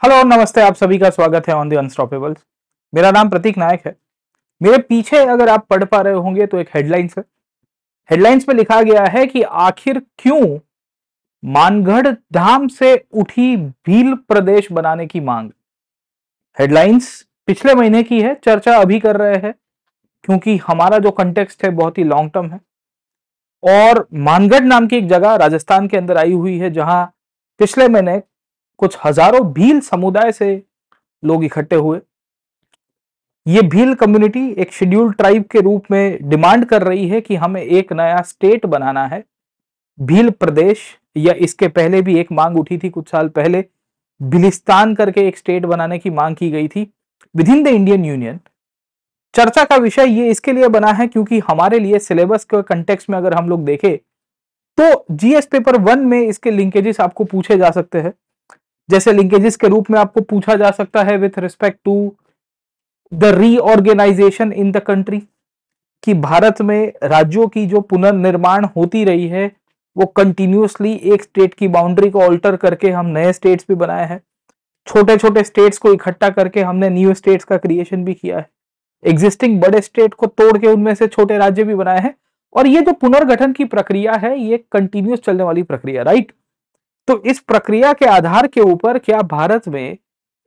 Hello नमस्ते, आप सभी का स्वागत है ऑन द अनस्टॉपेबल्स। मेरा नाम प्रतीक नायक है। मेरे पीछे अगर आप पढ़ पा रहे होंगे तो एक हेडलाइंस है। हेडलाइंस में लिखा गया है कि आखिर क्यों मानगढ़ धाम से उठी भील प्रदेश बनाने की मांग। हेडलाइंस पिछले महीने की है, चर्चा अभी कर रहे हैं क्योंकि हमारा जो कंटेक्स्ट है बहुत ही लॉन्ग टर्म है। और मानगढ़ नाम की एक जगह राजस्थान के अंदर आई हुई है जहां पिछले महीने कुछ हजारों भील समुदाय से लोग इकट्ठे हुए। ये भील कम्युनिटी एक शेड्यूल्ड ट्राइब के रूप में डिमांड कर रही है कि हमें एक नया स्टेट बनाना है, भील प्रदेश। या इसके पहले भी एक मांग उठी थी कुछ साल पहले, भिलिस्तान करके एक स्टेट बनाने की मांग की गई थी with in the Indian union. चर्चा का विषय ये इसके लिए बना है क्योंकि हमारे लिए सिलेबस के कंटेक्स्ट में अगर हम लोग देखें तो जीएस पेपर 1 में इसके लिंकेजेस आपको पूछे जा सकते हैं। जैसे लिंकेजेस के रूप में आपको पूछा जा सकता है with respect to the reorganisation in the country, कि भारत में राज्यों की जो पुनर्निर्माण होती रही है वो कंटिन्यूअसली एक स्टेट की बाउंड्री को ऑल्टर करके हम नए स्टेट्स भी बनाए हैं। छोटे छोटे स्टेट्स को इकट्ठा करके हमने न्यू स्टेट्स का क्रिएशन भी किया है। एग्जिस्टिंग बड़े स्टेट को तोड़ के उनमें से छोटे राज्य भी बनाए हैं। और ये जो पुनर्गठन की प्रक्रिया है ये कंटिन्यूअस चलने वाली प्रक्रिया, राइट। तो इस प्रक्रिया के आधार के ऊपर क्या भारत में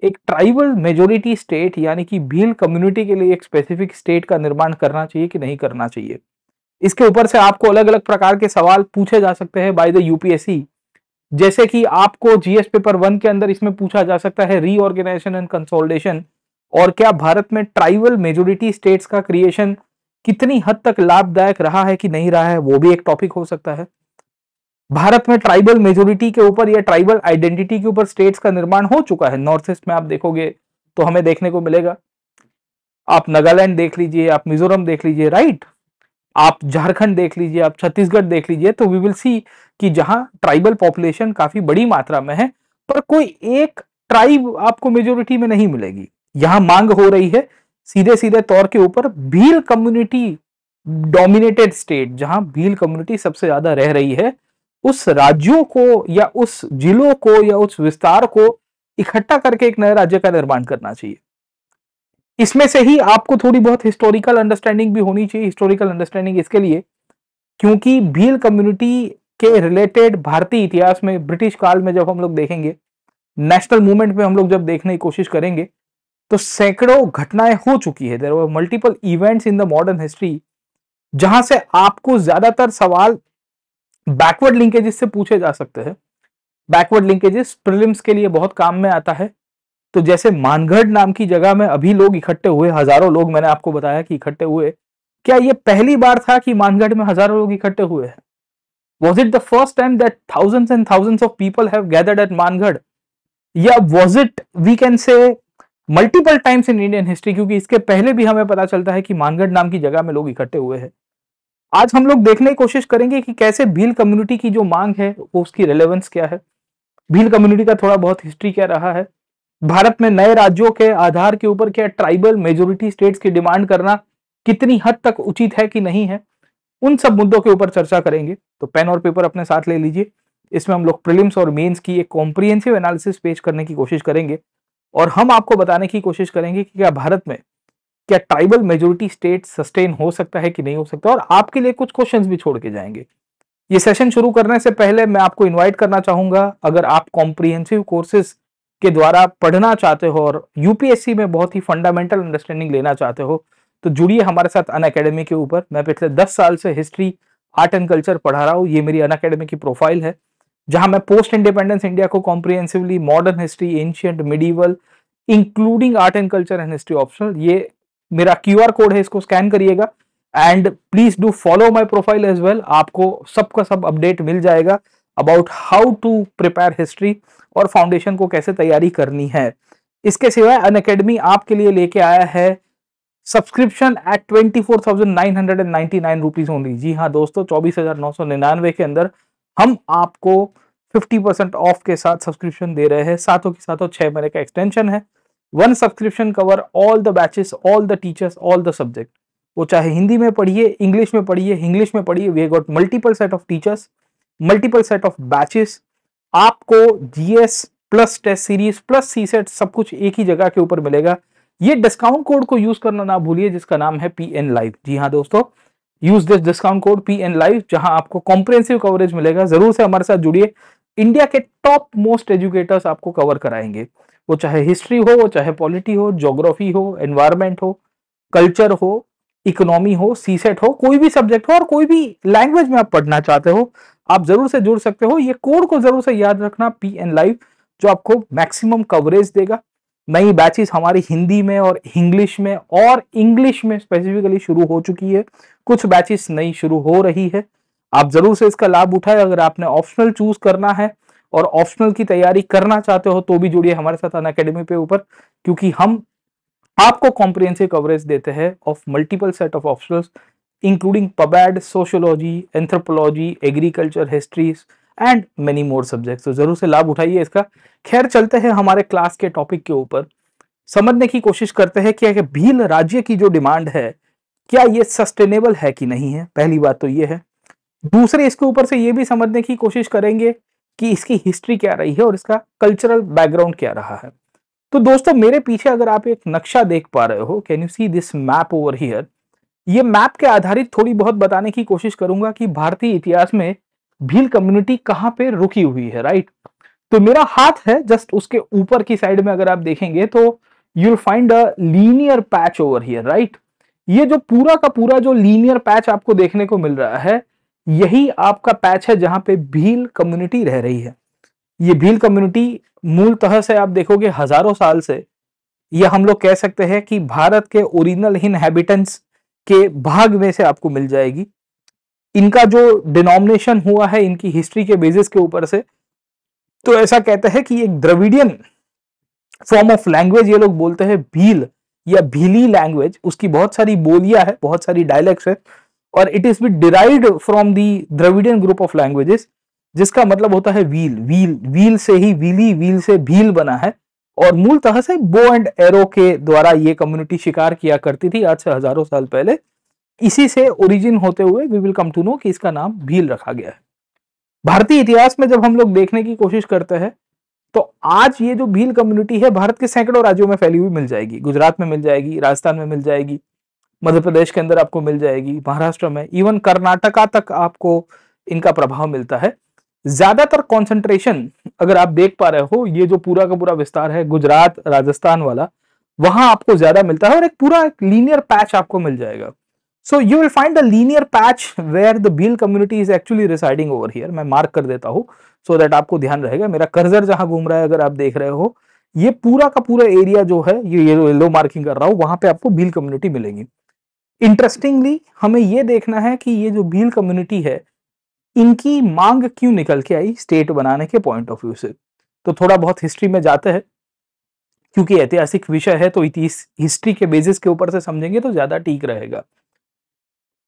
एक ट्राइबल मेजोरिटी स्टेट यानी कि भील कम्युनिटी के लिए एक स्पेसिफिक स्टेट का निर्माण करना चाहिए कि नहीं करना चाहिए, इसके ऊपर से आपको अलग अलग प्रकार के सवाल पूछे जा सकते हैं बाय द यूपीएससी। जैसे कि आपको जीएस पेपर 1 के अंदर इसमें पूछा जा सकता है रीऑर्गेनाइजेशन एंड कंसोलिडेशन, और क्या भारत में ट्राइबल मेजोरिटी स्टेट्स का क्रिएशन कितनी हद तक लाभदायक रहा है कि नहीं रहा है, वो भी एक टॉपिक हो सकता है। भारत में ट्राइबल मेजोरिटी के ऊपर या ट्राइबल आइडेंटिटी के ऊपर स्टेट्स का निर्माण हो चुका है। नॉर्थ ईस्ट में आप देखोगे तो हमें देखने को मिलेगा। आप नागालैंड देख लीजिए, आप मिजोरम देख लीजिए, राइट। आप झारखंड देख लीजिए, आप छत्तीसगढ़ देख लीजिए, तो वी विल सी कि जहां ट्राइबल पॉपुलेशन काफी बड़ी मात्रा में है पर कोई एक ट्राइब आपको मेजोरिटी में नहीं मिलेगी। यहां मांग हो रही है सीधे सीधे तौर के ऊपर भील कम्युनिटी डोमिनेटेड स्टेट, जहां भील कम्युनिटी सबसे ज्यादा रह रही है, उस राज्यों को या उस जिलों को या उस विस्तार को इकट्ठा करके एक नए राज्य का निर्माण करना चाहिए। इसमें से ही आपको थोड़ी बहुत हिस्टोरिकल अंडरस्टैंडिंग भी होनी चाहिए। हिस्टोरिकल अंडरस्टैंडिंग इसके लिए क्योंकि भील कम्युनिटी के रिलेटेड भारतीय इतिहास में ब्रिटिश काल में जब हम लोग देखेंगे, नेशनल मूवमेंट में हम लोग जब देखने की कोशिश करेंगे तो सैकड़ों घटनाएं हो चुकी है। There were multiple events in the modern history जहां से आपको ज्यादातर सवाल बैकवर्ड लिंकेजेस से पूछे जा सकते हैं। बैकवर्ड लिंकेजेस प्रीलिम्स के लिए बहुत काम में आता है। तो जैसे मानगढ़ नाम की जगह में अभी लोग इकट्ठे हुए, हजारों लोग, मैंने आपको बताया कि इकट्ठे हुए। क्या ये पहली बार था कि मानगढ़ में हजारों लोग इकट्ठे हुए हैं? Was it the first time that thousands and thousands of people have gathered at Mangarh, या was it we can say multiple times in Indian history? क्योंकि इसके पहले भी हमें पता चलता है कि मानगढ़ नाम की जगह में लोग इकट्ठे हुए हैं। आज हम लोग देखने की कोशिश करेंगे कि कैसे भील कम्युनिटी की जो मांग है वो उसकी रेलेवेंस क्या है, भील कम्युनिटी का थोड़ा बहुत हिस्ट्री क्या रहा है, भारत में नए राज्यों के आधार के ऊपर क्या ट्राइबल मेजोरिटी स्टेट्स की डिमांड करना कितनी हद तक उचित है कि नहीं है, उन सब मुद्दों के ऊपर चर्चा करेंगे। तो पेन और पेपर अपने साथ ले लीजिए। इसमें हम लोग प्रीलिम्स और मेंस की एक कॉम्प्रिहेंसिव एनालिसिस पेश करने की कोशिश करेंगे और हम आपको बताने की कोशिश करेंगे कि क्या भारत में क्या ट्राइबल मेजोरिटी स्टेट सस्टेन हो सकता है कि नहीं हो सकता, और आपके लिए कुछ क्वेश्चंस भी छोड़ के जाएंगे। ये सेशन शुरू करने से पहले मैं आपको इनवाइट करना चाहूंगा, अगर आप कॉम्प्रिहेंसिव कोर्सेज के द्वारा पढ़ना चाहते हो और यूपीएससी में बहुत ही फंडामेंटल अंडरस्टैंडिंग लेना चाहते हो तो जुड़िए हमारे साथ अनअकैडमी के ऊपर। मैं पिछले 10 साल से हिस्ट्री, आर्ट एंड कल्चर पढ़ा रहा हूँ। ये मेरी अनअकैडमी की प्रोफाइल है जहां मैं पोस्ट इंडिपेंडेंस इंडिया को comprehensively, modern history, ancient, medieval, including art and culture and history optional, ये मेरा क्यूआर कोड है, इसको स्कैन करिएगा and please do follow my profile as well. आपको सबका सब अपडेट मिल जाएगा about how to prepare history और फाउंडेशन को कैसे तैयारी करनी है। इसके सिवाय अनअकैडमी आपके लिए लेके आया है सब्सक्रिप्शन एट 24,999 रुपीज ओनली। जी हाँ दोस्तों, 24,999 के अंदर हम आपको 50% ऑफ के साथ सब्सक्रिप्शन दे रहे हैं। साथों के साथों 6 महीने का एक्सटेंशन है। One subscription cover all the batches, all the teachers, all the subject. वो चाहे हिंदी में पढ़िए, इंग्लिश में पढ़िए, इंग्लिश में पढ़िए, we got multiple set of teachers, multiple set of batches. आपको GS plus test series plus CSAT सब कुछ एक ही जगह के ऊपर मिलेगा। ये डिस्काउंट कोड को यूज करना ना भूलिए जिसका नाम है PN लाइव। जी हाँ दोस्तों, use this discount code PN live जहां आपको कॉम्प्रिहेंसिव कवरेज मिलेगा। जरूर से हमारे साथ जुड़िए, इंडिया के टॉप मोस्ट एजुकेटर्स आपको कवर कराएंगे, वो चाहे हिस्ट्री हो, वो चाहे पॉलिटी हो, ज्योग्राफी हो, एनवायरमेंट हो, कल्चर हो, इकोनॉमी हो, सीसेट हो, कोई भी सब्जेक्ट हो और कोई भी लैंग्वेज में आप पढ़ना चाहते हो, आप जरूर से जुड़ सकते हो। ये कोड को जरूर से याद रखना, PN लाइव, जो आपको मैक्सिमम कवरेज देगा। नई बैचेस हमारी हिंदी में और इंग्लिश में स्पेसिफिकली शुरू हो चुकी है, कुछ बैचेस नई शुरू हो रही है। आप जरूर से इसका लाभ उठाएं। अगर आपने ऑप्शनल चूज करना है और ऑप्शनल की तैयारी करना चाहते हो तो भी जुड़िए हमारे साथ अनअकैडमी पे ऊपर, क्योंकि हम आपको कॉम्प्रिहेंसिव कवरेज देते हैं of multiple set of optionals including pubad, sociology, anthropology, agriculture, histories and many more subjects. तो जरूर से लाभ उठाइए इसका। खैर चलते हैं हमारे क्लास के टॉपिक के ऊपर, समझने की कोशिश करते हैं कि भील राज्य की जो डिमांड है क्या ये सस्टेनेबल है कि नहीं है। पहली बात तो ये है। दूसरे इसके ऊपर से ये भी समझने की कोशिश करेंगे कि इसकी हिस्ट्री क्या रही है और इसका कल्चरल बैकग्राउंड क्या रहा है। तो दोस्तों मेरे पीछे अगर आप एक नक्शा देख पा रहे हो, can you see this map over here, ये मैप के आधारित थोड़ी बहुत बताने की कोशिश करूंगा कि भारतीय इतिहास में भील कम्युनिटी कहां पे रुकी हुई है, राइट। तो मेरा हाथ है जस्ट उसके ऊपर की साइड में, अगर आप देखेंगे तो you will find a linear patch over here, right. ये जो पूरा का पूरा जो लीनियर पैच आपको देखने को मिल रहा है, यही आपका पैच है जहां पे भील कम्युनिटी रह रही है। ये भील कम्युनिटी मूलतः से आप देखोगे हजारों साल से, ये हम लोग कह सकते हैं कि भारत के ओरिजिनल इनहैबिटेंट्स के भाग में से आपको मिल जाएगी। इनका जो डिनोमिनेशन हुआ है इनकी हिस्ट्री के बेसिस के ऊपर से, तो ऐसा कहते हैं कि एक द्रविडियन फॉर्म ऑफ लैंग्वेज ये लोग बोलते हैं भील या भीली लैंग्वेज। उसकी बहुत सारी बोलियां है, बहुत सारी डायलेक्ट्स है और it is be derived from the Dravidian group of languages, जिसका मतलब होता है व्हील। व्हील से ही व्हीली, व्हील से भील बना है और मूलतः से बो एंड एरो के द्वारा ये कम्युनिटी शिकार किया करती थी आज से हजारों साल पहले। इसी से ओरिजिन होते हुए we will come to know कि इसका नाम भील रखा गया है। भारतीय इतिहास में जब हम लोग देखने की कोशिश करते हैं तो आज ये जो भील कम्युनिटी है भारत के सैकड़ों राज्यों में फैली हुई मिल जाएगी। गुजरात में मिल जाएगी, राजस्थान में मिल जाएगी, मध्य प्रदेश के अंदर आपको मिल जाएगी, महाराष्ट्र में, इवन कर्नाटका तक आपको इनका प्रभाव मिलता है। ज्यादातर कॉन्सेंट्रेशन अगर आप देख पा रहे हो, ये जो पूरा का पूरा विस्तार है गुजरात राजस्थान वाला, वहां आपको ज्यादा मिलता है और एक पूरा लीनियर पैच आपको मिल जाएगा। So you will find the linear patch where the Bhil community is actually residing over here. मैं मार्क कर देता हूं सो दैट आपको ध्यान रहेगा। मेरा कर्सर जहां घूम रहा है अगर आप देख रहे हो, ये पूरा का पूरा एरिया जो है, ये येलो मार्किंग कर रहा हूं, वहां पे आपको भील कम्युनिटी मिलेगी। इंटरेस्टिंगली हमें ये देखना है कि ये जो भील कम्युनिटी है इनकी मांग क्यों निकल के आई स्टेट बनाने के पॉइंट ऑफ व्यू से। तो थोड़ा बहुत हिस्ट्री में जाते हैं, क्योंकि ऐतिहासिक विषय है तो हिस्ट्री के बेसिस के ऊपर से समझेंगे तो ज्यादा ठीक रहेगा।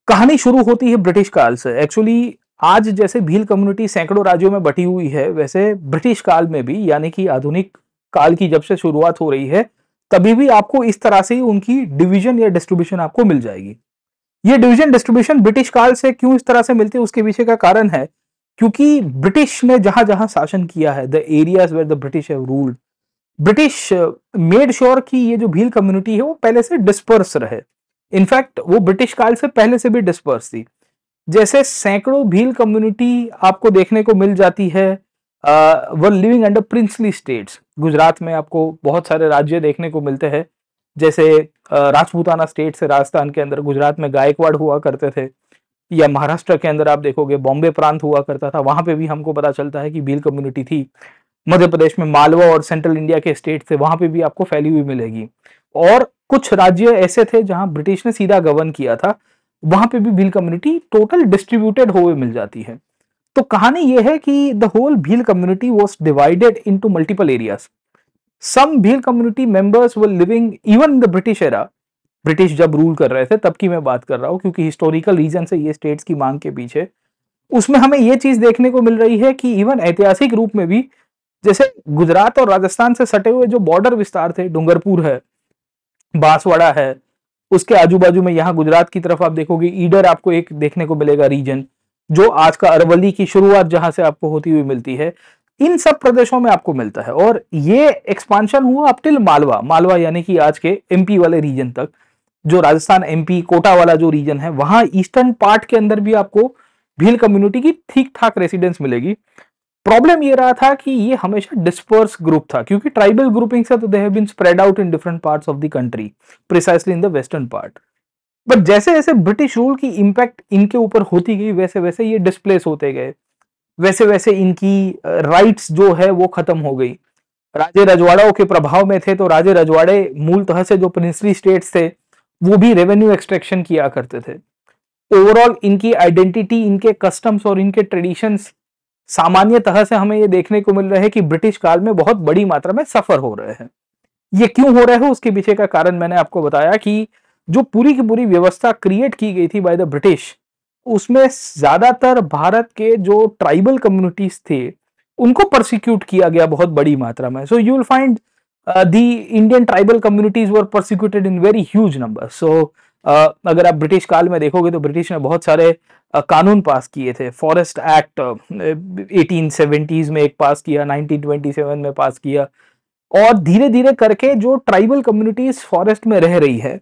कहानी शुरू होती है ब्रिटिश काल से। एक्चुअली आज जैसे भील कम्युनिटी सैकड़ों राज्यों में बटी हुई है, वैसे ब्रिटिश काल में भी, यानी कि आधुनिक काल की जब से शुरुआत हो रही है तभी भी आपको इस तरह से उनकी डिवीजन या डिस्ट्रीब्यूशन आपको मिल जाएगी। ये डिवीजन डिस्ट्रीब्यूशन ब्रिटिश काल से क्यों इस तरह से मिलती है उसके पीछे का कारण है क्योंकि ब्रिटिश ने जहां जहां शासन किया है, the areas where the British have ruled, British made sure कि ये जो भील कम्युनिटी है वो पहले से डिस्पर्स रहे। इनफैक्ट वो ब्रिटिश काल से पहले से भी डिस्पर्स थी। जैसे सैकड़ों भील कम्युनिटी आपको देखने को मिल जाती है were living under princely states. Gujarat में आपको बहुत सारे राज्य देखने को मिलते हैं, जैसे राजपूताना स्टेट से राजस्थान के अंदर, गुजरात में गायकवाड़ हुआ करते थे, या महाराष्ट्र के अंदर आप देखोगे बॉम्बे प्रांत हुआ करता था, वहां पे भी हमको पता चलता है कि भील कम्युनिटी थी। मध्य प्रदेश में मालवा और सेंट्रल इंडिया के स्टेट थे, वहां पे भी आपको फैली हुई मिलेगी। और कुछ राज्य ऐसे थे जहां ब्रिटिश ने सीधा गवर्न किया था, वहां पे भी भील कम्युनिटी टोटल डिस्ट्रीब्यूटेड हुए मिल जाती है। तो कहानी यह है कि the whole Bhil community was divided into multiple areas. Some Bhil community members were living even in the British era, British जब रूल कर रहे थे तब की मैं बात कर रहा हूं, क्योंकि हिस्टोरिकल रीजन से ये स्टेट्स की मांग के पीछे, उसमें हमें ये चीज देखने को मिल रही है कि इवन ऐतिहासिक रूप में भी, जैसे गुजरात और राजस्थान से सटे हुए जो बॉर्डर विस्तार थे, डूंगरपुर है, बांसवाड़ा है, उसके आजू बाजू में यहाँ गुजरात की तरफ आप देखोगे ईडर आपको एक देखने को मिलेगा रीजन, जो आज का अरवली की शुरुआत जहां से आपको होती हुई मिलती है। इन सब प्रदेशों में आपको मिलता है। और ये एक्सपांशन हुआ अप टिल मालवा, मालवा यानी कि आज के एमपी वाले रीजन तक, जो राजस्थान एमपी कोटा वाला जो रीजन है, वहां ईस्टर्न पार्ट के अंदर भी आपको भील कम्युनिटी की ठीक ठाक रेसिडेंस मिलेगी। प्रॉब्लम ये रहा था कि ये हमेशा डिस्पर्स ग्रुप था, क्योंकि ट्राइबल ग्रुपिंग से तो they have been spread out in different parts of the country, precisely in the western part. But जैसे जैसे ब्रिटिश रूल की इंपैक्ट इनके ऊपर होती गई, वैसे वैसे ये डिस्प्लेस होते गए, वैसे वैसे इनकी राइट्स जो है वो खत्म हो गई। राजे रजवाड़ों के प्रभाव में थे, तो राजे रजवाड़े मूलतः से जो प्रिंसली स्टेट्स थे वो भी रेवेन्यू एक्सट्रैक्शन किया करते थे। ओवरऑल इनकी आइडेंटिटी, इनके कस्टम्स और इनके ट्रेडिशंस सामान्यतः से हमें ये देखने को मिल रहा है कि ब्रिटिश काल में बहुत बड़ी मात्रा में सफर हो रहे हैं। ये क्यों हो रहा है, उसके पीछे का कारण मैंने आपको बताया कि जो पूरी की पूरी व्यवस्था क्रिएट की गई थी बाय द ब्रिटिश, उसमें ज्यादातर भारत के जो ट्राइबल कम्युनिटीज थे उनको परसिक्यूट किया गया बहुत बड़ी मात्रा में। So you will find the Indian tribal communities were persecuted in very huge number. So अगर आप ब्रिटिश काल में देखोगे तो ब्रिटिश ने बहुत सारे कानून पास किए थे। फॉरेस्ट एक्ट 1870s में एक पास किया, 1927 में पास किया, और धीरे धीरे करके जो ट्राइबल कम्युनिटीज फॉरेस्ट में रह रही है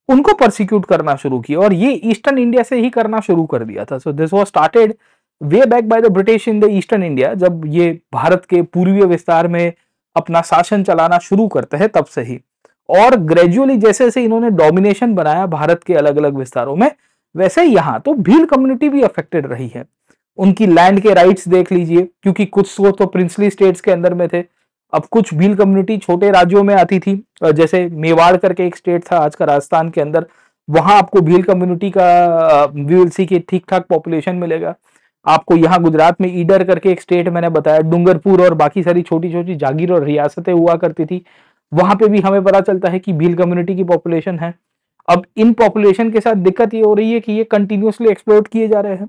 उनको परसिक्यूट करना शुरू किया, और ये ईस्टर्न इंडिया से ही करना शुरू कर दिया था। So this was started way back by the British in the eastern India, जब ये भारत के पूर्वीय विस्तार में अपना शासन चलाना शुरू करते हैं तब से ही। और ग्रेजुअली जैसे जैसे इन्होंने डोमिनेशन बनाया भारत के अलग अलग विस्तारों में, वैसे यहाँ तो भील कम्युनिटी भी अफेक्टेड रही है। उनकी लैंड के राइट्स देख लीजिए, क्योंकि कुछ तो प्रिंसली स्टेट्स के अंदर में थे, अब कुछ भील कम्युनिटी छोटे राज्यों में आती थी। जैसे मेवाड़ करके एक स्टेट था आज का राजस्थान के अंदर, वहां आपको भील कम्युनिटी का वी विल सी की ठीक ठाक पॉपुलेशन मिलेगा। आपको यहाँ गुजरात में ईडर करके एक स्टेट मैंने बताया, डूंगरपुर और बाकी सारी छोटी छोटी जागीर और रियासतें हुआ करती थी, वहां पे भी हमें पता चलता है कि भील कम्युनिटी की पॉपुलेशन है। अब इन पॉपुलेशन के साथ दिक्कत ये हो रही है कि ये कंटिन्यूसली एक्सप्लोइट किए जा रहे हैं।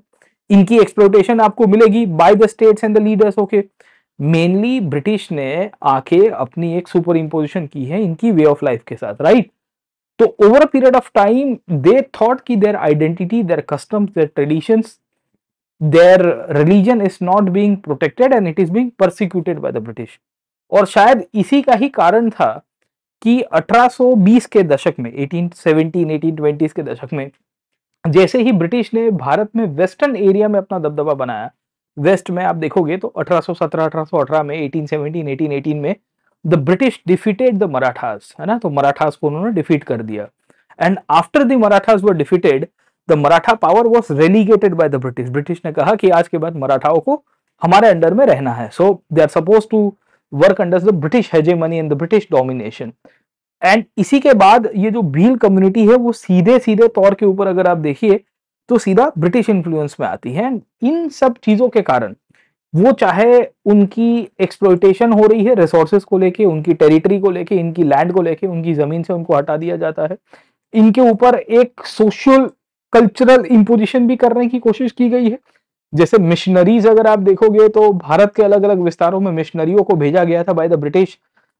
इनकी एक्सप्लोइटेशन आपको मिलेगी bye the states and the leaders. Okay, mainly British ने आके अपनी एक सुपर इम्पोजिशन की है इनकी वे ऑफ लाइफ के साथ, राइट। तो over a period of time they thought कि their identity, their customs, their traditions, their religion is not being protected and it is being persecuted by the British. और शायद इसी का ही कारण था कि 1820 के दशक में, 1817 1820 के दशक में, जैसे ही ब्रिटिश ने भारत में वेस्टर्न एरिया में अपना दबदबा बनाया, वेस्ट में आप देखोगे तो 1817 1818 में, 1817 1818 में the British defeated the Marathas, है ना। तो मराठास को उन्होंने डिफीट कर दिया, and after the Marathas were defeated, the Maratha power was relegated bye the British. British ने कहा कि आज के बाद मराठाओं को हमारे अंडर में रहना है। So they are suppose to work under the British hegemony and the British domination. And इसी के बाद ये जो भील कम्युनिटी है वो सीधे सीधे तौर के ऊपर अगर आप देखिए तो सीधा ब्रिटिश इन्फ्लुएंस में आती है। इन सब चीजों के कारण वो चाहे उनकी एक्सप्लॉइटेशन हो रही है रिसोर्सेज को लेके, उनकी टेरिटरी को लेके, इनकी लैंड को लेके, उनकी जमीन से उनको हटा दिया जाता है, इनके ऊपर एक सोशल कल्चरल इंपोजिशन भी करने की कोशिश की गई है। जैसे मिशनरीज अगर आप देखोगे तो भारत के अलग अलग विस्तारों में मिशनरियों को भेजा गया था बाय द ब्रिटिश।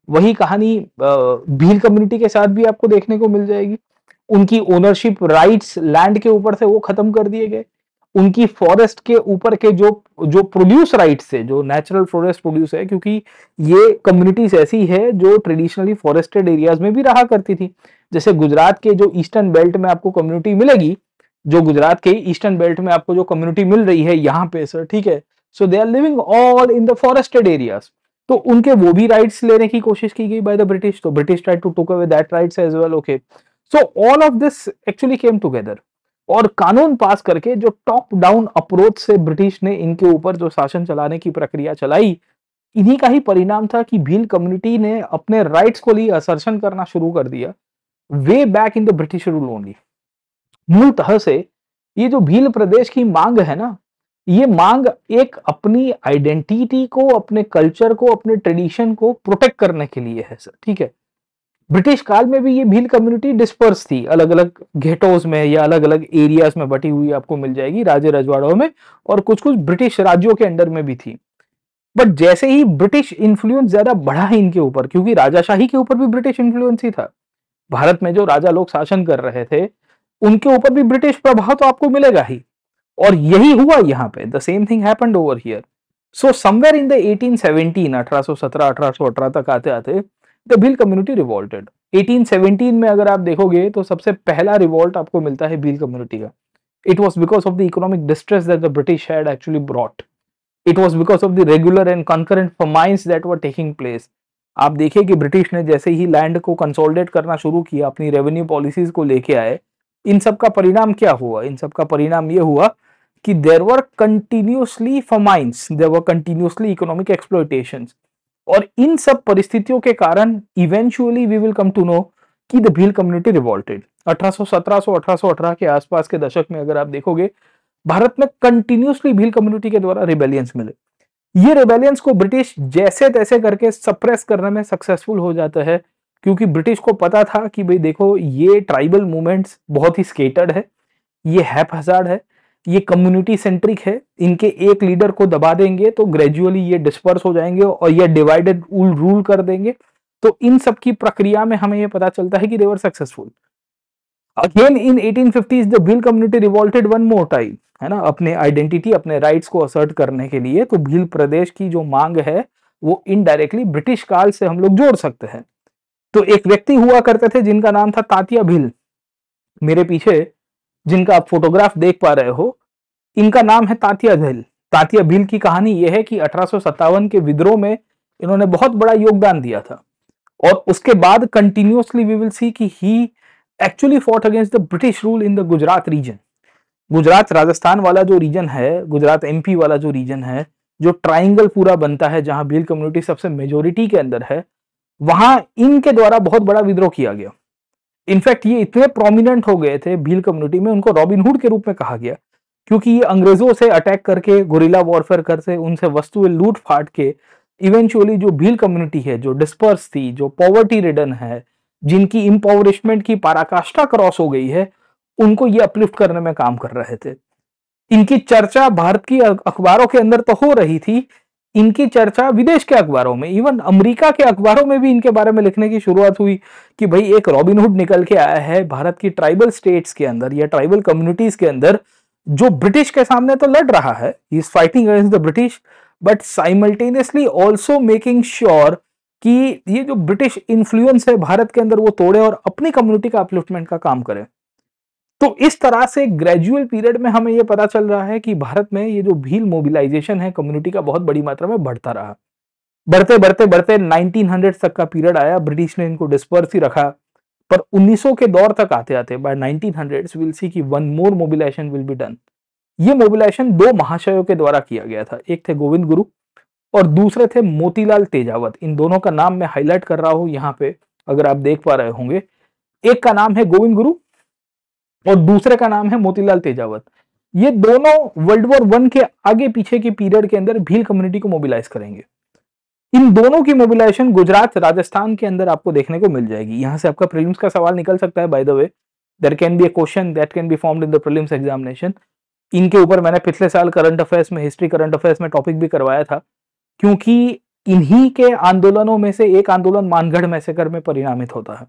वही कहानी भील कम्युनिटी के साथ भी आपको देखने को मिल जाएगी। उनकी ओनरशिप राइट्स लैंड के ऊपर से वो खत्म कर दिए गए। उनकी फॉरेस्ट के ऊपर के जो जो प्रोड्यूस राइट्स थे, जो नेचुरल फॉरेस्ट प्रोड्यूस है, क्योंकि ये कम्युनिटीज ऐसी है जो ट्रेडिशनली फॉरेस्टेड एरियाज में भी रहा करती थी। जैसे गुजरात के जो ईस्टर्न बेल्ट में आपको कम्युनिटी मिलेगी, जो गुजरात के ईस्टर्न बेल्ट में आपको जो कम्युनिटी मिल रही है यहाँ पे सर, ठीक है, so they are living all in the forested areas. तो उनके वो भी राइट्स लेने की कोशिश की गई बाय द ब्रिटिश, तो British tried to take away that rights as well. Okay, so all of this actually came together, और कानून पास करके जो टॉप डाउन अप्रोच से ब्रिटिश ने इनके ऊपर जो शासन चलाने की प्रक्रिया चलाई, इन्हीं का ही परिणाम था कि भील कम्युनिटी ने अपने राइट्स को लिए असर्शन करना शुरू कर दिया way back in the British rule only. मूलतः से ये जो भील प्रदेश की मांग है ना, ये मांग एक अपनी आइडेंटिटी को, अपने कल्चर को, अपने ट्रेडिशन को प्रोटेक्ट करने के लिए है सर, ठीक है। ब्रिटिश काल में भी ये भील कम्युनिटी डिस्पर्स थी, अलग अलग घेटोस में या अलग अलग एरियाज में बटी हुई आपको मिल जाएगी, राजे रजवाड़ों में, और कुछ कुछ ब्रिटिश राज्यों के अंडर में भी थी। बट जैसे ही ब्रिटिश इन्फ्लुएंस ज्यादा बढ़ा है इनके ऊपर, क्योंकि राजाशाही के ऊपर भी ब्रिटिश इन्फ्लुएंस ही था, भारत में जो राजा लोग शासन कर रहे थे उनके ऊपर भी ब्रिटिश प्रभाव तो आपको मिलेगा ही। और यही हुआ यहाँ पे, the same thing happened over here. So somewhere in the 1817, 1817, 1818 तक आते आते द भील कम्युनिटी रिवॉल्टेड। 1817 में अगर आप देखोगे तो सबसे पहला रिवॉल्ट आपको मिलता है भील कम्युनिटी का। It was because of the economic distress that the British had actually brought. It was because of the regular and concurrent famines that were taking place. आप देखिए कि ब्रिटिश ने जैसे ही लैंड को कंसोलिडेट करना शुरू किया, अपनी रेवेन्यू पॉलिसीज को लेके आए, इन सब का परिणाम क्या हुआ? इन सब का परिणाम ये हुआ कि there were continuously famines, there were continuously economic exploitations. और इन सब परिस्थितियों के कारण eventually we will come to know कि द भील कम्युनिटी रिवॉल्टेड। 1818 के आसपास के दशक में अगर आप देखोगे, भारत में कंटिन्यूसली भील कम्युनिटी के द्वारा रिबेलियंस मिले। ये रिबेलियंस को ब्रिटिश जैसे तैसे करके सप्रेस करने में सक्सेसफुल हो जाता है, क्योंकि ब्रिटिश को पता था कि भाई देखो, ये ट्राइबल मूवमेंट्स बहुत ही स्केटर्ड है, ये हैपहजार्ड है, ये कम्युनिटी सेंट्रिक है। इनके एक लीडर को दबा देंगे तो ग्रेजुअली ये डिस्पर्स हो जाएंगे और ये डिवाइडेड रूल कर देंगे। तो इन सब की प्रक्रिया में हमें ये पता चलता है कि they were successful. Again in 1850s the Bhil community revolted one more time, है ना, अपने आइडेंटिटी, अपने राइट्स को असर्ट करने के लिए। तो भील प्रदेश की जो मांग है वो इनडायरेक्टली ब्रिटिश काल से हम लोग जोड़ सकते हैं। तो एक व्यक्ति हुआ करते थे जिनका नाम था तात्या भील। मेरे पीछे जिनका आप फोटोग्राफ देख पा रहे हो, इनका नाम है तात्या भील। तात्या भील की कहानी यह है कि 1857 के विद्रोह में इन्होंने बहुत बड़ा योगदान दिया था, और उसके बाद कंटिन्यूअसली वी विल सी कि he actually fought against the British rule in the Gujarat region. Gujarat Rajasthan वाला जो रीजन है, गुजरात एमपी वाला जो रीजन है, जो ट्राइंगल पूरा बनता है जहां भील कम्युनिटी सबसे मेजोरिटी के अंदर है, वहां इनके द्वारा बहुत बड़ा विद्रोह किया गया। इनफैक्ट ये इतने प्रोमिनेंट हो गए थे भील कम्युनिटी में, उनको रॉबिन हुड के रूप में कहा गया, क्योंकि ये अंग्रेजों से अटैक करके, गुरिल्ला वॉरफेयर करके, उनसे वस्तुएं लूट फाट के इवेंचुअली जो भील कम्युनिटी है, जो डिस्पर्स थी, जो पॉवर्टी रिडन है, जिनकी इम्पोवरिशमेंट की पराकाष्ठा क्रॉस हो गई है, उनको ये अपलिफ्ट करने में काम कर रहे थे। इनकी चर्चा भारत की अखबारों के अंदर तो हो रही थी, इनकी चर्चा विदेश के अखबारों में, इवन अमेरिका के अखबारों में भी इनके बारे में लिखने की शुरुआत हुई कि भाई एक रॉबिन हुड निकल के आया है भारत की ट्राइबल स्टेट्स के अंदर या ट्राइबल कम्युनिटीज के अंदर, जो ब्रिटिश के सामने तो लड़ रहा है, he is fighting against the British, but simultaneously also making sure कि ये जो ब्रिटिश इन्फ्लुएंस है भारत के अंदर वो तोड़े और अपनी कम्युनिटी का अपलिफ्टमेंट का काम करे। तो इस तरह से ग्रेजुअल पीरियड में हमें यह पता चल रहा है कि भारत में ये जो भील मोबिलाइजेशन है कम्युनिटी का, बहुत बड़ी मात्रा में बढ़ता रहा। बढ़ते बढ़ते बढ़ते 1900 तक का पीरियड आया, ब्रिटिश ने इनको डिस्पर्स ही रखा, पर 1900 के दौर तक आते आते बाय 1900 विल सी कि one more mobilisation will be done. ये मोबिलाइजेशन दो महाशयों के द्वारा किया गया था, एक थे गोविंद गुरु और दूसरे थे मोतीलाल तेजावत। इन दोनों का नाम मैं हाईलाइट कर रहा हूं यहाँ पे, अगर आप देख पा रहे होंगे। एक का नाम है गोविंद गुरु और दूसरे का नाम है मोतीलाल तेजावत। ये दोनों वर्ल्ड वॉर 1 के आगे पीछे के पीरियड के अंदर भील कम्युनिटी को मोबिलाइज करेंगे। इन दोनों की मोबिलाइजेशन गुजरात राजस्थान के अंदर आपको देखने को मिल जाएगी। यहां से आपका प्रीलिम्स का सवाल निकल सकता है, by the way there can be a question that can be formed in the prelims examination. इनके ऊपर मैंने पिछले साल करंट अफेयर्स में, हिस्ट्री करंट अफेयर्स में टॉपिक भी करवाया था, क्योंकि इन्हीं के आंदोलनों में से एक आंदोलन मानगढ़ मैसेकर में परिणामित होता है।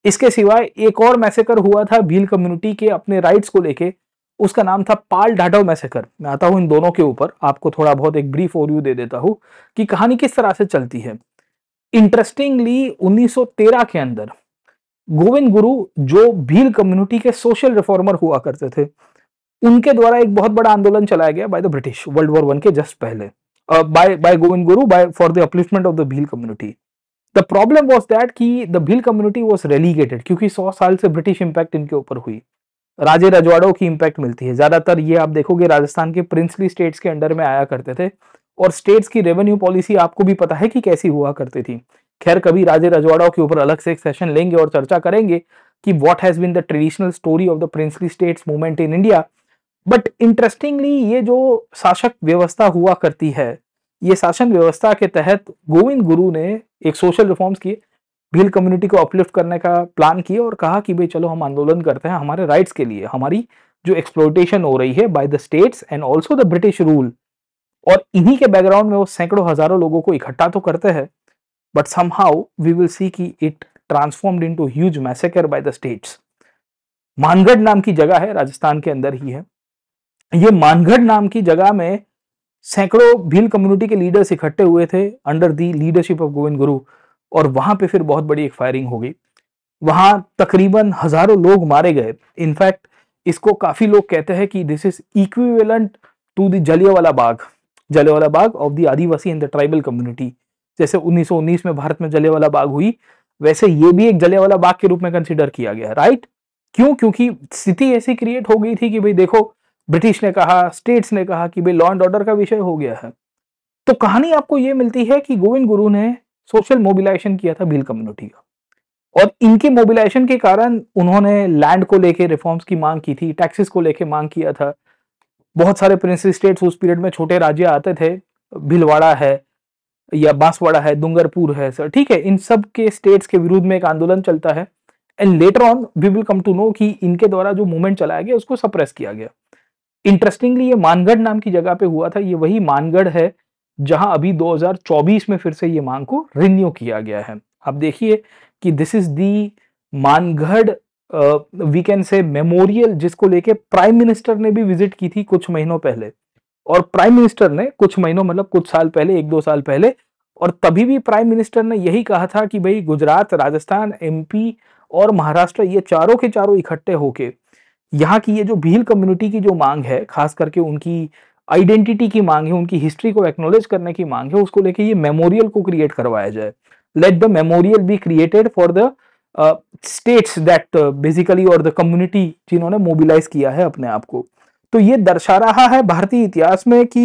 इसके सिवाय एक और मैसेकर हुआ था भील कम्युनिटी के अपने राइट्स को लेके, उसका नाम था पाल ढाढव मैसेकर। मैं आता हूं इन दोनों के ऊपर, आपको थोड़ा बहुत एक ब्रीफ ओवरव्यू दे देता हूं कि कहानी किस तरह से चलती है। इंटरेस्टिंगली 1913 के अंदर गोविंद गुरु, जो भील कम्युनिटी के सोशल रिफॉर्मर हुआ करते थे, उनके द्वारा एक बहुत बड़ा आंदोलन चलाया गया by the British world war 1 के जस्ट पहले, by Govind Guru, by for the upliftment of the Bhil community. The problem was that कि the Bhil community was relegated, क्योंकि 100 साल से ब्रिटिश इंपैक्ट इनके ऊपर हुई, राजे रजवाड़ों की इंपैक्ट मिलती है। ज्यादातर ये आप देखोगे राजस्थान के प्रिंसली स्टेट्स के अंडर में आया करते थे, और स्टेट्स की रेवेन्यू पॉलिसी आपको भी पता है कि कैसी हुआ करती थी। खैर, कभी राजे रजवाड़ों के ऊपर अलग से एक सेशन लेंगे और चर्चा करेंगे कि what has been the traditional story of the princely states movement in India. But interestingly ये जो शासक व्यवस्था हुआ करती है, ये शासन व्यवस्था के तहत गोविंद गुरु ने एक सोशल रिफॉर्म्स किए, भील कम्युनिटी को अपलिफ्ट करने का प्लान किया और कहा कि भाई चलो हम आंदोलन करते हैं हमारे राइट्स के लिए, हमारी जो एक्सप्लॉयटेशन हो रही है by the states and also the British rule. और इन्हीं के बैकग्राउंड में वो सैकड़ों हजारों लोगों को इकट्ठा तो करते हैं, but somehow we will see कि it transformed into huge massacre by the states. Mangarh नाम की जगह है, राजस्थान के अंदर ही है। ये मानगढ़ नाम की जगह में सैकड़ों भील कम्युनिटी के लीडर्स इकट्ठे हुए थे under the leadership of Govind Guru, और वहां पे फिर बहुत बड़ी एक फायरिंग हो गई। वहां तकरीबन हजारों लोग मारे गए। इनफैक्ट इसको काफी लोग कहते हैं कि this is equivalent to the Jallianwala Bagh of the Adivasi and the tribal community. जैसे 1919 में भारत में जलियांवाला बाग हुई, वैसे ये भी एक जलियांवाला बाग के रूप में कंसिडर किया गया, राइट? क्यों? क्योंकि स्थिति ऐसी क्रिएट हो गई थी कि भाई देखो, ब्रिटिश ने कहा, स्टेट्स ने कहा कि भाई लॉ एंड ऑर्डर का विषय हो गया है। तो कहानी आपको ये मिलती है कि गोविंद गुरु ने सोशल मोबिलाइजेशन किया था भील कम्युनिटी का, और इनके मोबिलाइजेशन के कारण उन्होंने लैंड को लेके रिफॉर्म्स की मांग की थी, टैक्सेस को लेके मांग किया था। बहुत सारे प्रिंसली स्टेट्स उस पीरियड में, छोटे राज्य आते थे, भीलवाड़ा है या बांसवाड़ा है, डूंगरपुर है, सर ठीक है, इन सब के स्टेट्स के विरुद्ध में एक आंदोलन चलता है। And later on we will come to know कि इनके द्वारा जो मूवमेंट चलाया गया उसको सप्रेस किया गया। इंटरेस्टिंगली ये मानगढ़ नाम की जगह पे हुआ था। ये वही मानगढ़ है जहां अभी 2024 में फिर से ये मांग को रिन्यू किया गया है। आप देखिए कि this is the Mangarh we can say memorial, जिसको लेके प्राइम मिनिस्टर ने भी विजिट की थी कुछ महीनों पहले। और प्राइम मिनिस्टर ने कुछ महीनों मतलब कुछ साल पहले, 1-2 साल पहले, और तभी भी प्राइम मिनिस्टर ने यही कहा था कि भाई गुजरात, राजस्थान, एमपी और महाराष्ट्र, ये चारों के चारों इकट्ठे होके यहाँ की ये जो भील कम्युनिटी की जो मांग है, खास करके उनकी आइडेंटिटी की मांग है, उनकी हिस्ट्री को एक्नॉलेज करने की मांग है, उसको लेके ये मेमोरियल को क्रिएट करवाया जाए। Let the memorial be created for the states that basically, और द कम्युनिटी जिन्होंने मोबिलाइज किया है अपने आप को। तो ये दर्शा रहा है भारतीय इतिहास में कि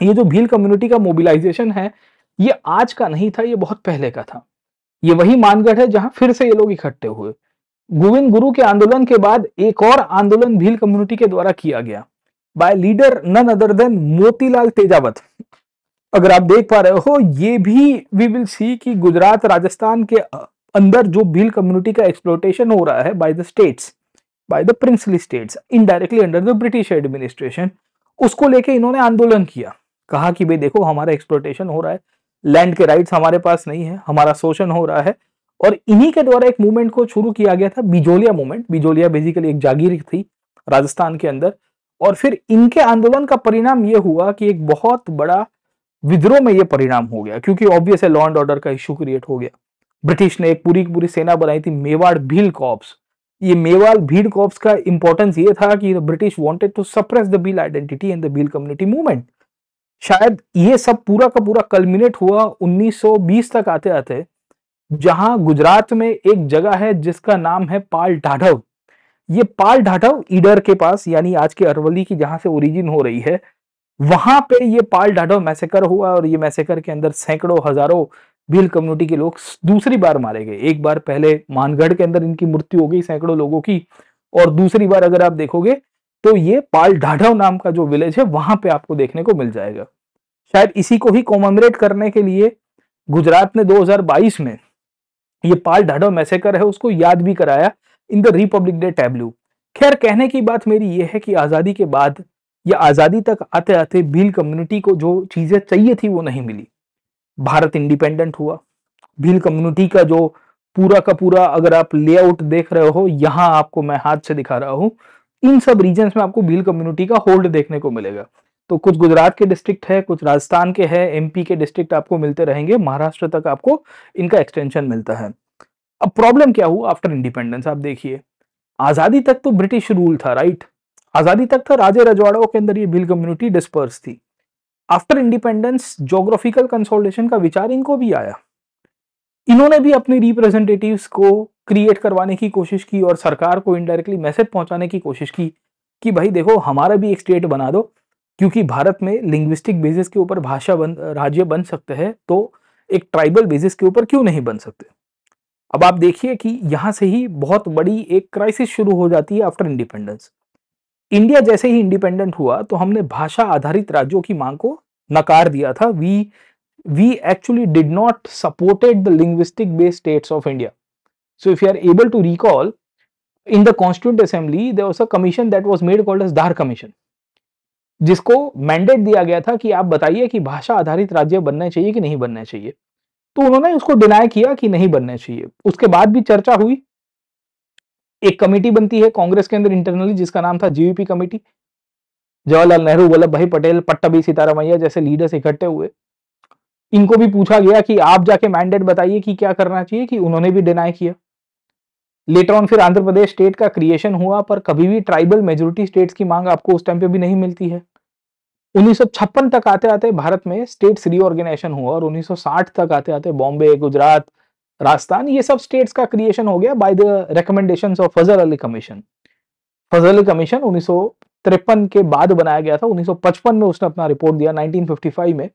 ये जो भील कम्युनिटी का मोबिलाइजेशन है, ये आज का नहीं था, ये बहुत पहले का था। ये वही मानगढ़ है जहां फिर से ये लोग इकट्ठे हुए। गोविंद गुरु के आंदोलन के बाद एक और आंदोलन भील कम्युनिटी के द्वारा किया गया by leader none other than Motilal Tejawat. अगर आप देख पा रहे हो, ये भी वी विल सी कि गुजरात, राजस्थान के अंदर जो भील कम्युनिटी का एक्सप्लोटेशन हो रहा है by the states, by the princely states, indirectly under the British administration, उसको लेके इन्होंने आंदोलन किया। कहा कि भाई देखो, हमारा एक्सप्लोटेशन हो रहा है, लैंड के राइट्स हमारे पास नहीं है, हमारा शोषण हो रहा है। और इन्हीं के द्वारा एक मूवमेंट को शुरू किया गया था, बिजोलिया मूवमेंट। बिजोलिया बेसिकली एक जागीर थी राजस्थान के अंदर। और फिर इनके आंदोलन का परिणाम यह हुआ कि एक बहुत बड़ा विद्रोह में यह परिणाम हो गया, क्योंकि ऑब्वियस है लॉ एंड ऑर्डर का इश्यू क्रिएट हो गया। ब्रिटिश ने एक पूरी की पूरी सेना बनाई थी, मेवाड़ भील कॉर्प्स। ये मेवाड़ भील कॉर्प्स का इंपॉर्टेंस ये था कि British wanted to suppress the Bhil identity and the Bhil community movement. शायद ये सब पूरा का पूरा कल्मिनेट हुआ 1920 तक आते आते, जहां गुजरात में एक जगह है जिसका नाम है पाल ढाढव। ये पाल ढाढव ईडर के पास, यानी आज के अरवली की जहां से ओरिजिन हो रही है, वहां पे ये पाल ढाढव मैसेकर हुआ। और ये मैसेकर के अंदर सैकड़ों हजारों भील कम्युनिटी के लोग दूसरी बार मारे गए। एक बार पहले मानगढ़ के अंदर इनकी मृत्यु हो गई सैकड़ों लोगों की, और दूसरी बार अगर आप देखोगे तो ये पाल ढाढव नाम का जो विलेज है वहां पे आपको देखने को मिल जाएगा। शायद इसी को ही कॉमेमोरेट करने के लिए गुजरात ने 2022 में ये पाल ढाढव मैसेकर है उसको याद भी कराया in the Republic day tableau. खैर, कहने की बात मेरी ये है कि आजादी के बाद या आजादी तक आते आते भील कम्युनिटी को जो चीजें चाहिए थी वो नहीं मिली। भारत इंडिपेंडेंट हुआ, भील कम्युनिटी का जो पूरा का पूरा, अगर आप लेआउट देख रहे हो, यहां आपको मैं हाथ से दिखा रहा हूं, इन सब रीजन्स में आपको भील कम्युनिटी का होल्ड देखने को मिलेगा। तो कुछ गुजरात के डिस्ट्रिक्ट है, कुछ राजस्थान के है, एमपी के डिस्ट्रिक्ट आपको मिलते रहेंगे, महाराष्ट्र तक आपको इनका एक्सटेंशन मिलता है। अब प्रॉब्लम क्या हुआ आफ्टर इंडिपेंडेंस? आप देखिए, आजादी तक तो ब्रिटिश रूल था, राइट? आजादी तक था, राजे रजवाड़ों के अंदर ये भील कम्युनिटी डिस्पर्स थी। आफ्टर इंडिपेंडेंस जोग्राफिकल कंसोलिडेशन का विचार इनको भी आया। इन्होंने भी अपने रिप्रेजेंटेटिव्स को क्रिएट करवाने की कोशिश की और सरकार को इनडायरेक्टली मैसेज पहुंचाने की कोशिश की कि भाई देखो, हमारा भी एक स्टेट बना दो, क्योंकि भारत में लिंग्विस्टिक बेसिस के ऊपर राज्य बन सकते हैं, तो एक ट्राइबल बेसिस के ऊपर क्यों नहीं बन सकते? अब आप देखिए कि यहां से ही बहुत बड़ी एक क्राइसिस शुरू हो जाती है आफ्टर इंडिपेंडेंस। इंडिया जैसे ही इंडिपेंडेंट हुआ तो हमने भाषा आधारित राज्यों की मांग को नकार दिया था। we actually did not supported the linguistic based states of India. So if you are able to recall, in the Constituent Assembly there was a commission that was made called as Dhar Commission, जिसको mandate दिया गया था कि आप बताइए कि भाषा आधारित राज्य बनने चाहिए कि नहीं बनने चाहिए। तो उन्होंने उसको डिनाई किया कि नहीं बनने चाहिए। उसके बाद भी चर्चा हुई, एक कमेटी बनती है कांग्रेस के अंदर इंटरनली जिसका नाम था जीवीपी कमेटी। जवाहरलाल नेहरू, वल्लभ भाई पटेल, पट्टाभी सीतारामैया जैसे लीडर्स इकट्ठे हुए। इनको भी पूछा गया कि आप जाके मैंडेट बताइए कि क्या करना चाहिए, कि उन्होंने भी डिनाई किया। लेटर ऑन फिर आंध्र प्रदेश स्टेट का क्रिएशन हुआ, पर कभी भी ट्राइबल मेजोरिटी स्टेट्स की मांग आपको उस टाइम पे भी नहीं मिलती है। 1956 तक आते आते भारत में स्टेट्स रीऑर्गेनाइजेशन हुआ और 1960 तक आते आते बॉम्बे, गुजरात, राजस्थान, ये सब स्टेट्स का क्रिएशन हो गया by the recommendations of Fazl Ali commission. Fazl Ali commission 1953 के बाद बनाया गया था। 1955 में उसने अपना रिपोर्ट दिया 1955 में,